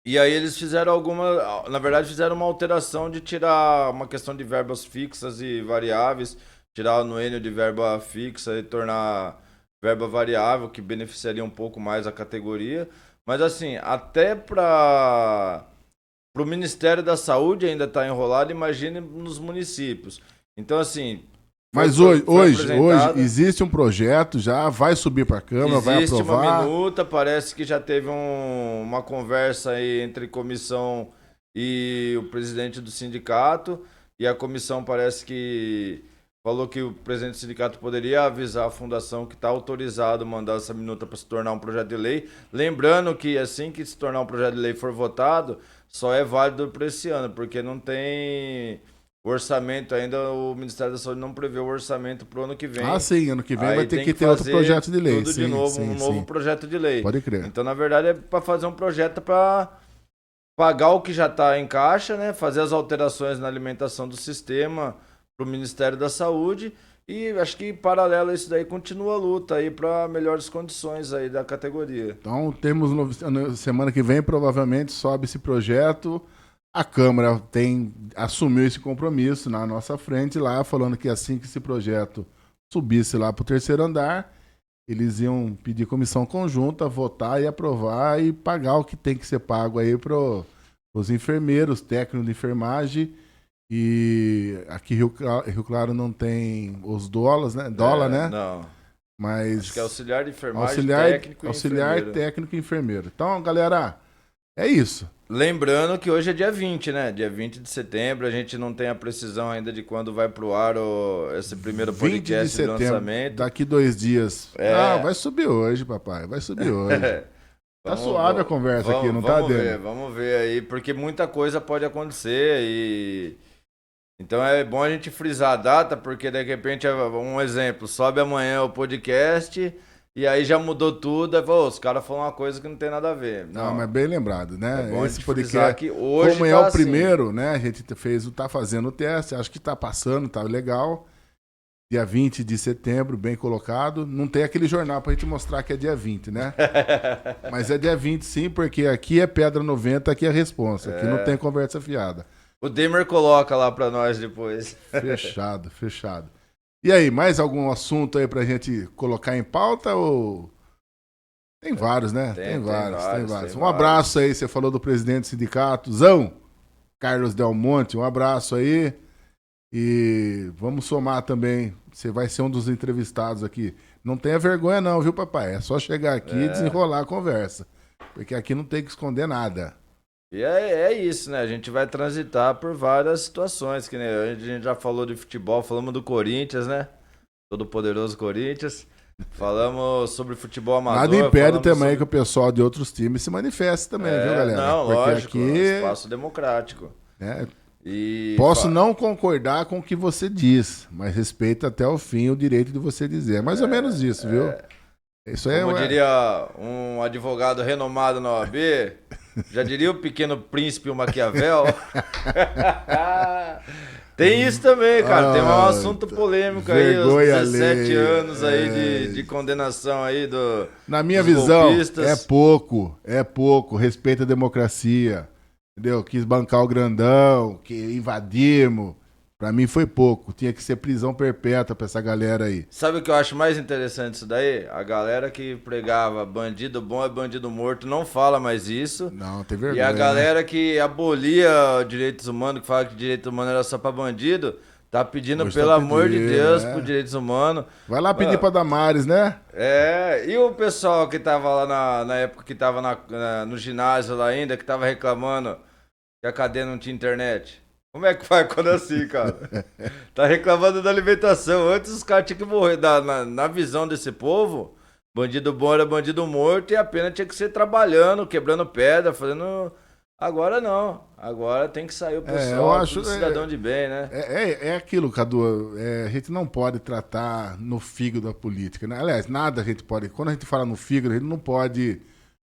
E aí eles fizeram fizeram uma alteração de tirar uma questão de verbas fixas e variáveis, tirar o anuênio de verba fixa e tornar verba variável, que beneficiaria um pouco mais a categoria. Mas assim, até para o Ministério da Saúde ainda está enrolado, imagine nos municípios. Então assim... Mas hoje existe um projeto, já vai subir para a Câmara, vai aprovar. Existe uma minuta, parece que já teve uma conversa aí entre comissão e o presidente do sindicato, e a comissão parece que falou que o presidente do sindicato poderia avisar a fundação que está autorizado a mandar essa minuta para se tornar um projeto de lei. Lembrando que assim que se tornar um projeto de lei for votado, só é válido para esse ano, porque não tem... O orçamento ainda, o Ministério da Saúde não prevê o orçamento para o ano que vem. Sim, ano que vem aí vai ter que ter outro projeto de lei. Tudo de novo, um novo projeto de lei. Pode crer. Então, na verdade, é para fazer um projeto para pagar o que já está em caixa, né? Fazer as alterações na alimentação do sistema para o Ministério da Saúde. E acho que, paralelo a isso daí, continua a luta aí para melhores condições aí da categoria. Então, semana que vem, provavelmente, sobe esse projeto. A Câmara assumiu esse compromisso na nossa frente lá, falando que assim que esse projeto subisse lá para o 3º andar, eles iam pedir comissão conjunta, votar e aprovar e pagar o que tem que ser pago aí para os enfermeiros, técnicos de enfermagem. E aqui Rio Claro não tem os dólares, né? Né? Não. Mas acho que é auxiliar de enfermagem, técnico e enfermeiro. Então, galera, é isso. Lembrando que hoje é dia 20, né? Dia 20 de setembro, a gente não tem a precisão ainda de quando vai pro ar esse primeiro podcast de lançamento. Daqui 2 dias. Vai subir hoje, papai. Vai subir hoje. Tá suave a conversa aqui, não tá, Dele? Vamos ver aí, porque muita coisa pode acontecer e... Então é bom a gente frisar a data, porque de repente, um exemplo, sobe amanhã o podcast e aí já mudou tudo, aí os caras falam uma coisa que não tem nada a ver. Não, mas bem lembrado, né? É bom esse podcast, que hoje como é tá o assim. primeiro, né? A gente tá fazendo o teste, acho que tá passando, tá legal. Dia 20 de setembro, bem colocado. Não tem aquele jornal pra gente mostrar que é dia 20, né? Mas é dia 20 sim, porque aqui é Pedra 90, aqui é responsa. Aqui não tem conversa fiada. O Demer coloca lá pra nós depois. Fechado. E aí, mais algum assunto aí pra gente colocar em pauta ou... Tem vários, né? Tem vários. Um abraço aí, você falou do presidente do sindicato, Carlos Del Monte, um abraço aí. E vamos somar também, você vai ser um dos entrevistados aqui. Não tenha vergonha não, viu, papai? É só chegar aqui e desenrolar a conversa. Porque aqui não tem que esconder nada. E é isso, né? A gente vai transitar por várias situações, que a gente já falou de futebol, falamos do Corinthians, né? Todo poderoso Corinthians. Falamos sobre futebol amador. Nada impede também que o pessoal de outros times se manifeste também, viu, galera? Não, porque lógico, aqui é um espaço democrático. Posso não concordar com o que você diz, mas respeito até o fim o direito de você dizer. É mais ou menos isso, viu? Isso aí Como diria um advogado renomado na OAB, já diria o Pequeno Príncipe e o Maquiavel. Tem isso também, cara. Tem um assunto polêmico aí, os 17 anos aí de condenação aí Na minha visão, golpistas. É pouco. Respeita a democracia. Entendeu? Quis bancar o grandão, que invadimos. Pra mim foi pouco. Tinha que ser prisão perpétua pra essa galera aí. Sabe o que eu acho mais interessante disso daí? A galera que pregava bandido bom é bandido morto não fala mais isso. Não, tem vergonha. E a galera que abolia direitos humanos, que fala que direito humano era só pra bandido, tá pedindo, hoje pelo amor de Deus, por direitos humanos. Vai lá pedir pra Damares, né? E o pessoal que tava lá na época que tava no ginásio lá ainda, que tava reclamando que a cadeia não tinha internet. Como é que faz quando é assim, cara? Tá reclamando da alimentação. Antes os caras tinham que morrer. Na visão desse povo, bandido bom era bandido morto e a pena tinha que ser trabalhando, quebrando pedra, fazendo... Agora não. Agora tem que sair o pessoal, cidadão de bem, né? É aquilo, Cadu. A gente não pode tratar no fígado da política, né? Aliás, nada a gente pode... Quando a gente fala no fígado, a gente não pode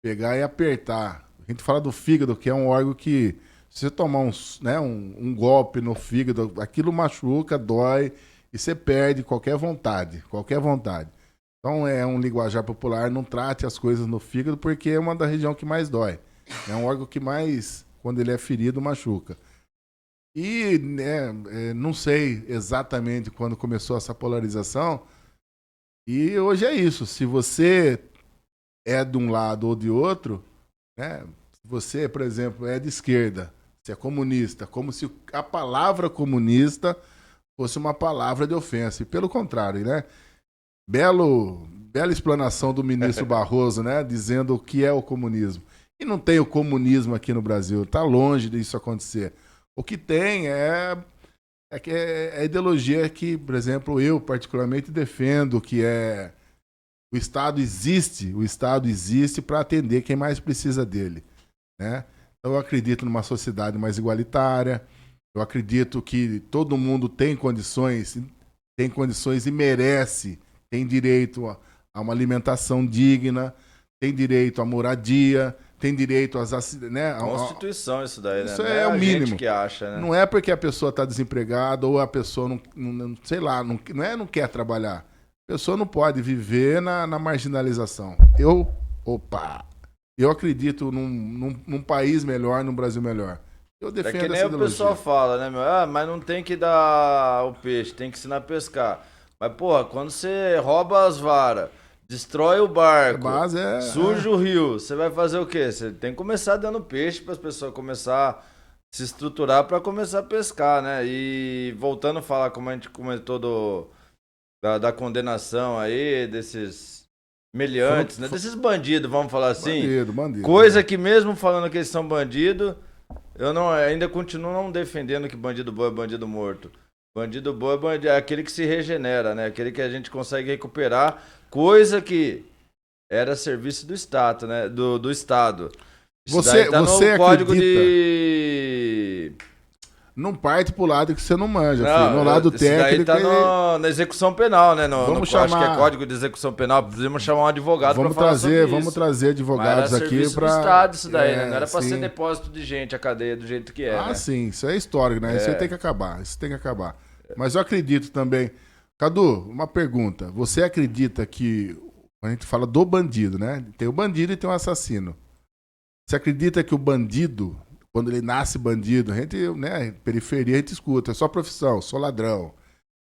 pegar e apertar. A gente fala do fígado, que é um órgão que... Se você tomar um golpe no fígado, aquilo machuca, dói e você perde qualquer vontade. Então é um linguajar popular, não trate as coisas no fígado porque é uma da região que mais dói. É um órgão que mais, quando ele é ferido, machuca. E não sei exatamente quando começou essa polarização. E hoje é isso. Se você é de um lado ou de outro, né? Se você, por exemplo, é de esquerda, se é comunista, como se a palavra comunista fosse uma palavra de ofensa. E pelo contrário, né? Bela explanação do ministro Barroso, né? Dizendo o que é o comunismo. E não tem o comunismo aqui no Brasil. Está longe disso acontecer. O que tem é a ideologia que, por exemplo, eu particularmente defendo, que é o Estado existe para atender quem mais precisa dele, né? Então eu acredito numa sociedade mais igualitária, eu acredito que todo mundo tem condições e merece, tem direito a uma alimentação digna, tem direito à moradia, tem direito às né? Constituição isso daí, né? Isso Não é o a mínimo. gente que acha, né? Não é porque a pessoa está desempregada ou a pessoa não sei lá, não quer trabalhar. A pessoa não pode viver na marginalização. Eu acredito num país melhor, num Brasil melhor. Eu defendo É que nem essa o ideologia. pessoal fala, né, meu? Ah, mas não tem que dar o peixe, tem que ensinar a pescar. Mas, porra, quando você rouba as varas, destrói o barco, A base suja o rio, você vai fazer o quê? Você tem que começar dando peixe para as pessoas começar a se estruturar para começar a pescar, né? E voltando a falar, como a gente comentou da condenação aí, desses meliantes, né? Desses bandidos, vamos falar assim. Bandido. Coisa que mesmo falando que eles são bandidos, eu ainda continuo não defendendo que bandido bom é bandido morto. Bandido bom é aquele que se regenera, né? Aquele que a gente consegue recuperar, coisa que era serviço do Estado, né? Do Estado. Isso Você daí tá no código acredita? de... Não parte pro lado que você não manja, Não, filho. No lado isso daí técnico. tá na execução penal, né? Vamos Acho que chamar- é código de execução penal. Precisamos chamar um advogado para falar sobre Vamos isso. trazer Mas advogados era aqui serviço para. do Estado isso daí, né? Não era pra sim. ser depósito de gente, a cadeia do jeito que é, né? Sim, isso é histórico, né? Isso aí tem que acabar. Isso tem que acabar. Mas eu acredito também. Cadu, uma pergunta. Você acredita que. A gente fala do bandido, né? Tem o bandido e tem o assassino. Você acredita que o bandido, quando ele nasce bandido, a gente, né, periferia, a gente escuta, é só profissão, sou ladrão.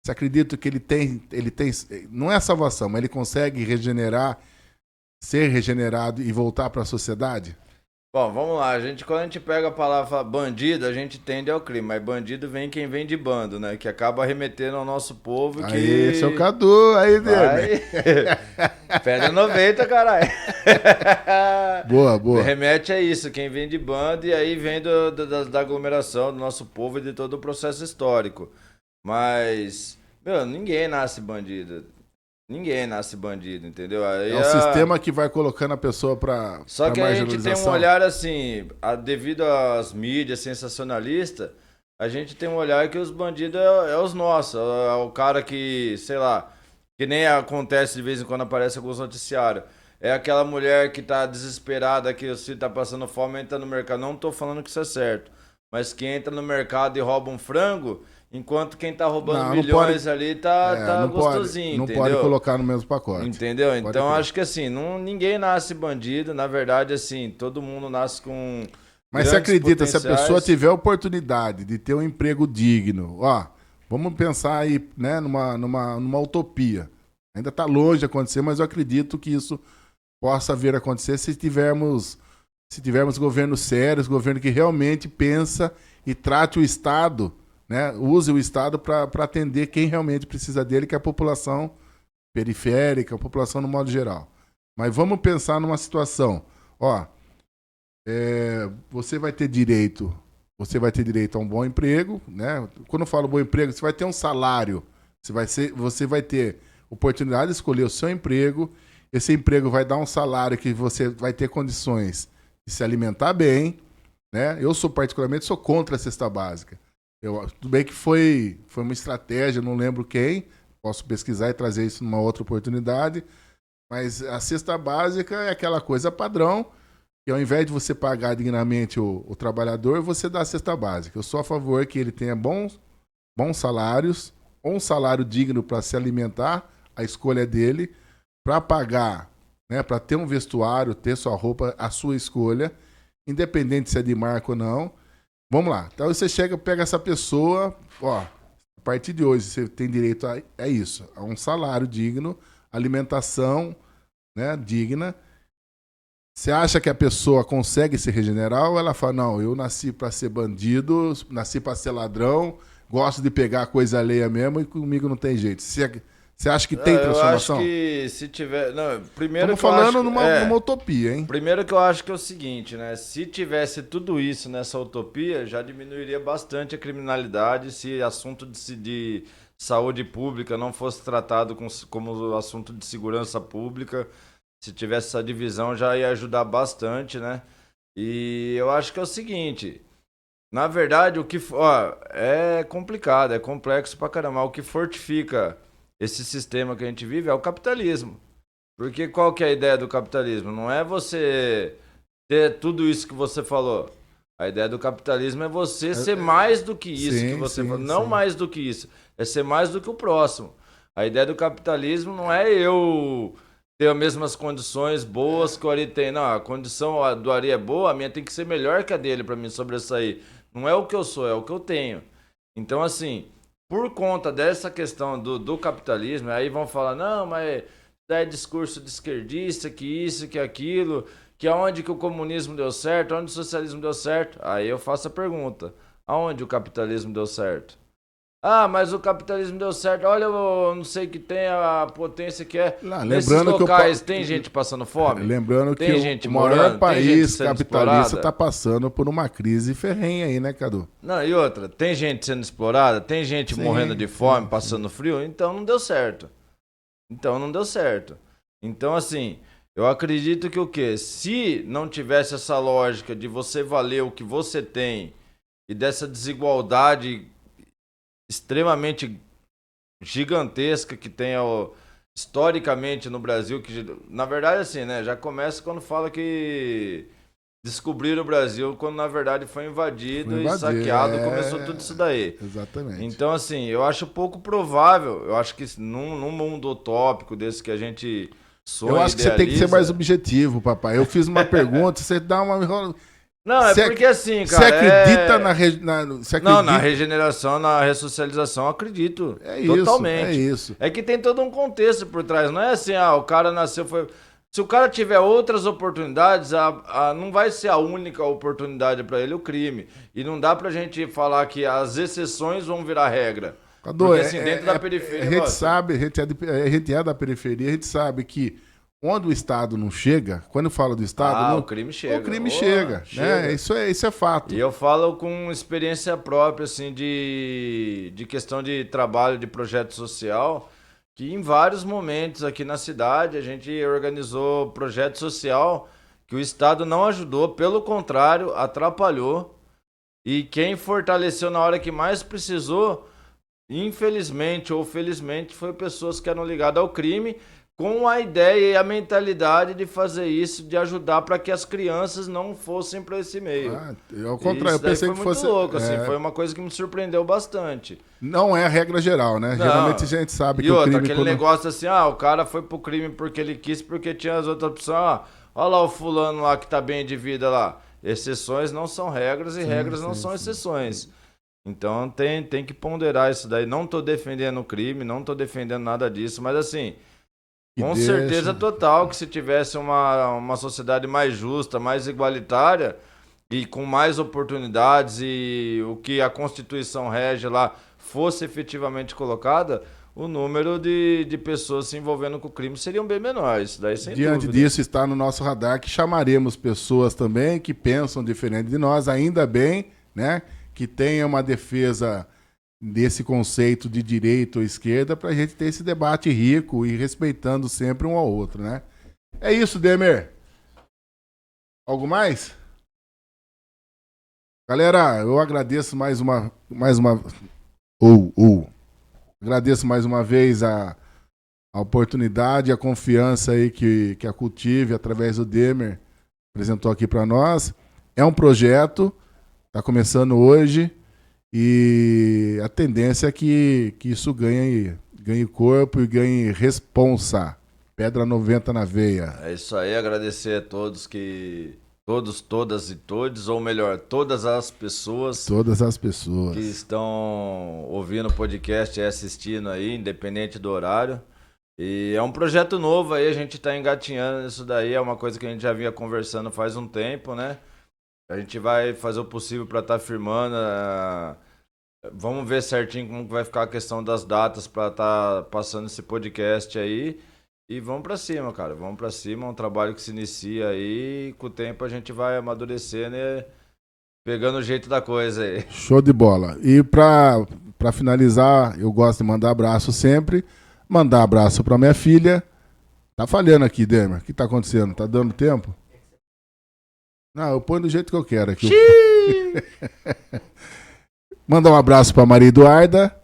Você acredita que ele tem, não é salvação, mas ele consegue regenerar, ser regenerado e voltar para a sociedade? Bom, vamos lá. Quando a gente pega a palavra bandido, a gente tende ao crime. Mas bandido vem quem vem de bando, né? Que acaba remetendo ao nosso povo que... Aí, seu Cadu, aí, dele. Vai... Pedra 90, caralho. Boa. Remete a isso, quem vem de bando e aí vem da aglomeração do nosso povo e de todo o processo histórico. Mas, meu, ninguém nasce bandido. Ninguém nasce bandido, entendeu? Aí É o sistema que vai colocando a pessoa para Só que a gente tem um olhar assim, devido às mídias sensacionalistas, a gente tem um olhar que os bandidos é os nossos. É o cara que, sei lá, que nem acontece de vez em quando aparece alguns noticiários. É aquela mulher que tá desesperada, que o filho tá passando fome, entra no mercado. Não tô falando que isso é certo. Mas que entra no mercado e rouba um frango, enquanto quem tá roubando milhões ali tá gostosinho, não entendeu? pode colocar no mesmo pacote. Entendeu? Pode Então crer. acho que assim, ninguém nasce bandido. Na verdade, assim, todo mundo nasce com. Mas você grandes acredita, se a potenciais. pessoa tiver a oportunidade de ter um emprego digno, ó, vamos pensar aí, né, numa utopia. Ainda está longe de acontecer, mas eu acredito que isso possa vir a acontecer se tivermos governos sérios, governo que realmente pensa e trate o Estado, né, use o Estado para atender quem realmente precisa dele, que é a população periférica, a população no modo geral. Mas vamos pensar numa situação, ó, você vai ter direito a um bom emprego, né? Quando eu falo bom emprego, você vai ter um salário, você vai ter oportunidade de escolher o seu emprego, esse emprego vai dar um salário que você vai ter condições de se alimentar bem, né? Eu particularmente sou contra a cesta básica. Tudo bem que foi uma estratégia, não lembro quem, posso pesquisar e trazer isso numa outra oportunidade, mas a cesta básica é aquela coisa padrão, que ao invés de você pagar dignamente o trabalhador, você dá a cesta básica. Eu sou a favor que ele tenha bons salários, um salário digno para se alimentar, a escolha é dele, para pagar, né, para ter um vestuário, ter sua roupa, a sua escolha, independente se é de marca ou não. Vamos lá. Então você pega essa pessoa, ó, a partir de hoje você tem direito a isso, a um salário digno, alimentação, né, digna. Você acha que a pessoa consegue se regenerar ou ela fala, não, eu nasci para ser bandido, nasci para ser ladrão, gosto de pegar coisa alheia mesmo e comigo não tem jeito. Você acha que tem transformação? Eu acho que se tiver... Não, primeiro Estamos falando numa numa utopia, hein? Primeiro que eu acho que é o seguinte, né? Se tivesse tudo isso nessa utopia, já diminuiria bastante a criminalidade se assunto de saúde pública não fosse tratado como assunto de segurança pública. Se tivesse essa divisão, já ia ajudar bastante, né? E eu acho que é o seguinte... Na verdade, é complicado, é complexo pra caramba. O que fortifica esse sistema que a gente vive é o capitalismo. Porque qual que é a ideia do capitalismo? Não é você ter tudo isso que você falou. A ideia do capitalismo é você ser mais do que isso que você falou. Não mais do que isso. É ser mais do que o próximo. A ideia do capitalismo não é eu ter as mesmas condições boas que o Ari tem. Não, a condição do Ari é boa, a minha tem que ser melhor que a dele para mim sobressair. Não é o que eu sou, é o que eu tenho. Então, assim, por conta dessa questão do capitalismo, aí vão falar, não, mas é discurso de esquerdista, que isso, que aquilo, que aonde que o comunismo deu certo, aonde o socialismo deu certo. Aí eu faço a pergunta, aonde o capitalismo deu certo? Ah, mas o capitalismo deu certo. Olha, eu não sei que tem a potência que é. Nesses locais tem gente passando fome? Lembrando tem que gente o maior país capitalista está passando por uma crise ferrenha aí, né, Cadu? Não, e outra, tem gente sendo explorada, tem gente morrendo de fome, passando frio, então não deu certo. Então, assim, eu acredito que o quê? Se não tivesse essa lógica de você valer o que você tem e dessa desigualdade extremamente gigantesca que tem historicamente no Brasil, que na verdade assim, né, já começa quando fala que descobriram o Brasil, quando na verdade foi invadido e saqueado, começou tudo isso daí. Exatamente. Então assim, eu acho pouco provável, eu acho que num mundo utópico desse que a gente sonha, eu acho que você tem que ser mais objetivo, papai. Eu fiz uma pergunta, você dá uma... Não, é porque assim, cara... Você acredita na regeneração, na ressocialização, acredito. Totalmente. É isso. É que tem todo um contexto por trás. Não é assim, o cara nasceu... Se o cara tiver outras oportunidades, não vai ser a única oportunidade para ele o crime. E não dá pra gente falar que as exceções vão virar regra. Porque assim, dentro da periferia... A gente sabe, a gente é da periferia, a gente sabe que onde o Estado não chega, quando eu falo do Estado... o crime chega. O crime chega. Né? Isso é fato. E eu falo com experiência própria, assim, de questão de trabalho, de projeto social, que em vários momentos aqui na cidade a gente organizou projeto social que o Estado não ajudou, pelo contrário, atrapalhou. E quem fortaleceu na hora que mais precisou, infelizmente ou felizmente, foi pessoas que eram ligadas ao crime, com a ideia e a mentalidade de fazer isso, de ajudar para que as crianças não fossem para esse meio. Ao contrário, eu pensei que fosse... Foi muito louco, assim, foi uma coisa que me surpreendeu bastante. Não é a regra geral, né? Não. Geralmente a gente sabe que o crime... E outra, aquele negócio assim, o cara foi pro crime porque ele quis, porque tinha as outras opções, olha lá o fulano lá que tá bem de vida lá. Exceções não são regras e regras não são exceções. Então tem que ponderar isso daí. Não tô defendendo o crime, não tô defendendo nada disso, mas assim... Com certeza total que se tivesse uma sociedade mais justa, mais igualitária e com mais oportunidades e o que a Constituição rege lá fosse efetivamente colocada, o número de pessoas se envolvendo com o crime seriam bem menores. Isso daí, sem Diante dúvida. disso está no nosso radar que chamaremos pessoas também que pensam diferente de nós, ainda bem, né, que tenha uma defesa desse conceito de direita ou esquerda para a gente ter esse debate rico e respeitando sempre um ao outro, né? É isso, Demer. Algo mais? Galera, eu agradeço agradeço mais uma vez a oportunidade, a confiança aí que a Cultive, através do Demer, apresentou aqui para nós. É um projeto, está começando hoje. E a tendência é que isso ganhe corpo e ganhe responsa. Pedra 90 na veia. É isso aí, agradecer a todos todas e todos, ou melhor, todas as pessoas que estão ouvindo o podcast e assistindo aí, independente do horário. E é um projeto novo aí, a gente está engatinhando nisso daí, é uma coisa que a gente já vinha conversando faz um tempo, né? A gente vai fazer o possível para estar firmando. Vamos ver certinho como vai ficar a questão das datas para estar passando esse podcast aí. E vamos para cima, cara. Vamos para cima. É um trabalho que se inicia aí. E com o tempo a gente vai amadurecendo e pegando o jeito da coisa aí. Show de bola. E para finalizar, eu gosto de mandar abraço sempre. Mandar abraço para minha filha. Tá falhando aqui, Demer. O que tá acontecendo? Tá dando tempo? Não, eu ponho do jeito que eu quero aqui. Mandar um abraço para Maria Eduarda,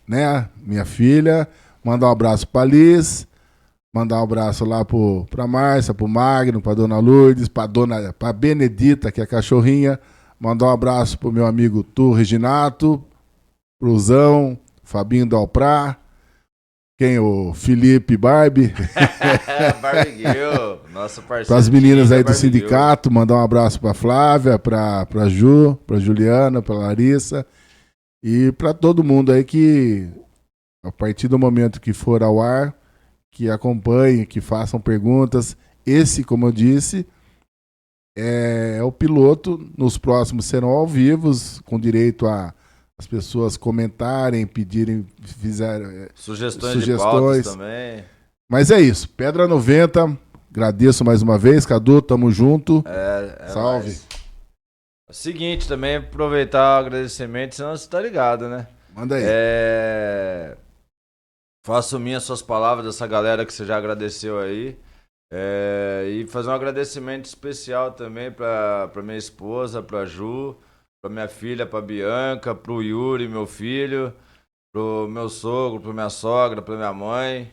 né? Minha filha. Mandar um abraço para Liz. Mandar um abraço lá pra Márcia, pro Magno, pra Dona Lourdes, pra Benedita, que é a cachorrinha. Mandar um abraço pro meu amigo Tu Reginato, pro Zão, Fabinho Dalprá. Quem? O Felipe Barbie. Barbigueu, nosso parceiro. Para as meninas aí do sindicato, mandar um abraço pra Flávia, pra Ju, pra Juliana, pra Larissa. E pra todo mundo aí que, a partir do momento que for ao ar, que acompanhem, que façam perguntas. Esse, como eu disse, é o piloto. Nos próximos serão ao vivo, com direito a as pessoas comentarem, pedirem, fizerem sugestões de pautas também. Mas é isso. Pedra 90. Agradeço mais uma vez, Cadu. Tamo junto. Salve. Mais. Seguinte, também aproveitar o agradecimento, senão você tá ligado, né? Manda aí. Faço minhas suas palavras dessa galera que você já agradeceu aí. E fazer um agradecimento especial também pra minha esposa, pra Ju, pra minha filha, pra Bianca, pro Yuri, meu filho, pro meu sogro, pra minha sogra, pra minha mãe,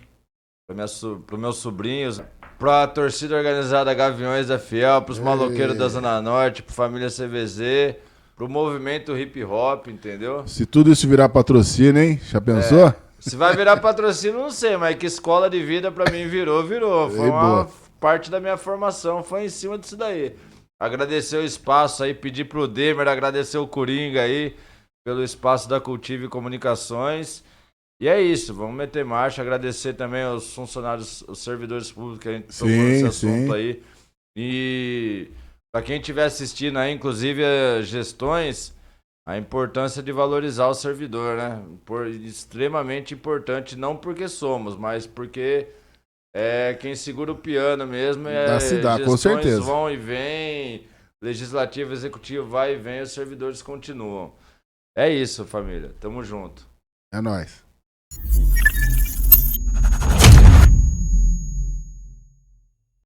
pros meus sobrinhos, pra torcida organizada Gaviões da Fiel, pros maloqueiros da Zona Norte, pro Família CVZ, pro movimento hip hop, entendeu? Se tudo isso virar patrocínio, hein? Já pensou? Se vai virar patrocínio, não sei, mas que escola de vida pra mim virou. Foi uma parte da minha formação, foi em cima disso daí. Agradecer o espaço aí, pedir pro Demer, agradecer o Coringa aí, pelo espaço da Cultive Comunicações. E é isso, vamos meter marcha, agradecer também aos funcionários, os servidores públicos que a gente tocou nesse assunto aí. E pra quem estiver assistindo aí, inclusive gestões, a importância de valorizar o servidor, né? Extremamente importante, não porque somos, mas porque quem segura o piano mesmo com certeza. Vão e vêm, legislativo, executivo vai e vem, os servidores continuam. É isso, família. Tamo junto. É nóis.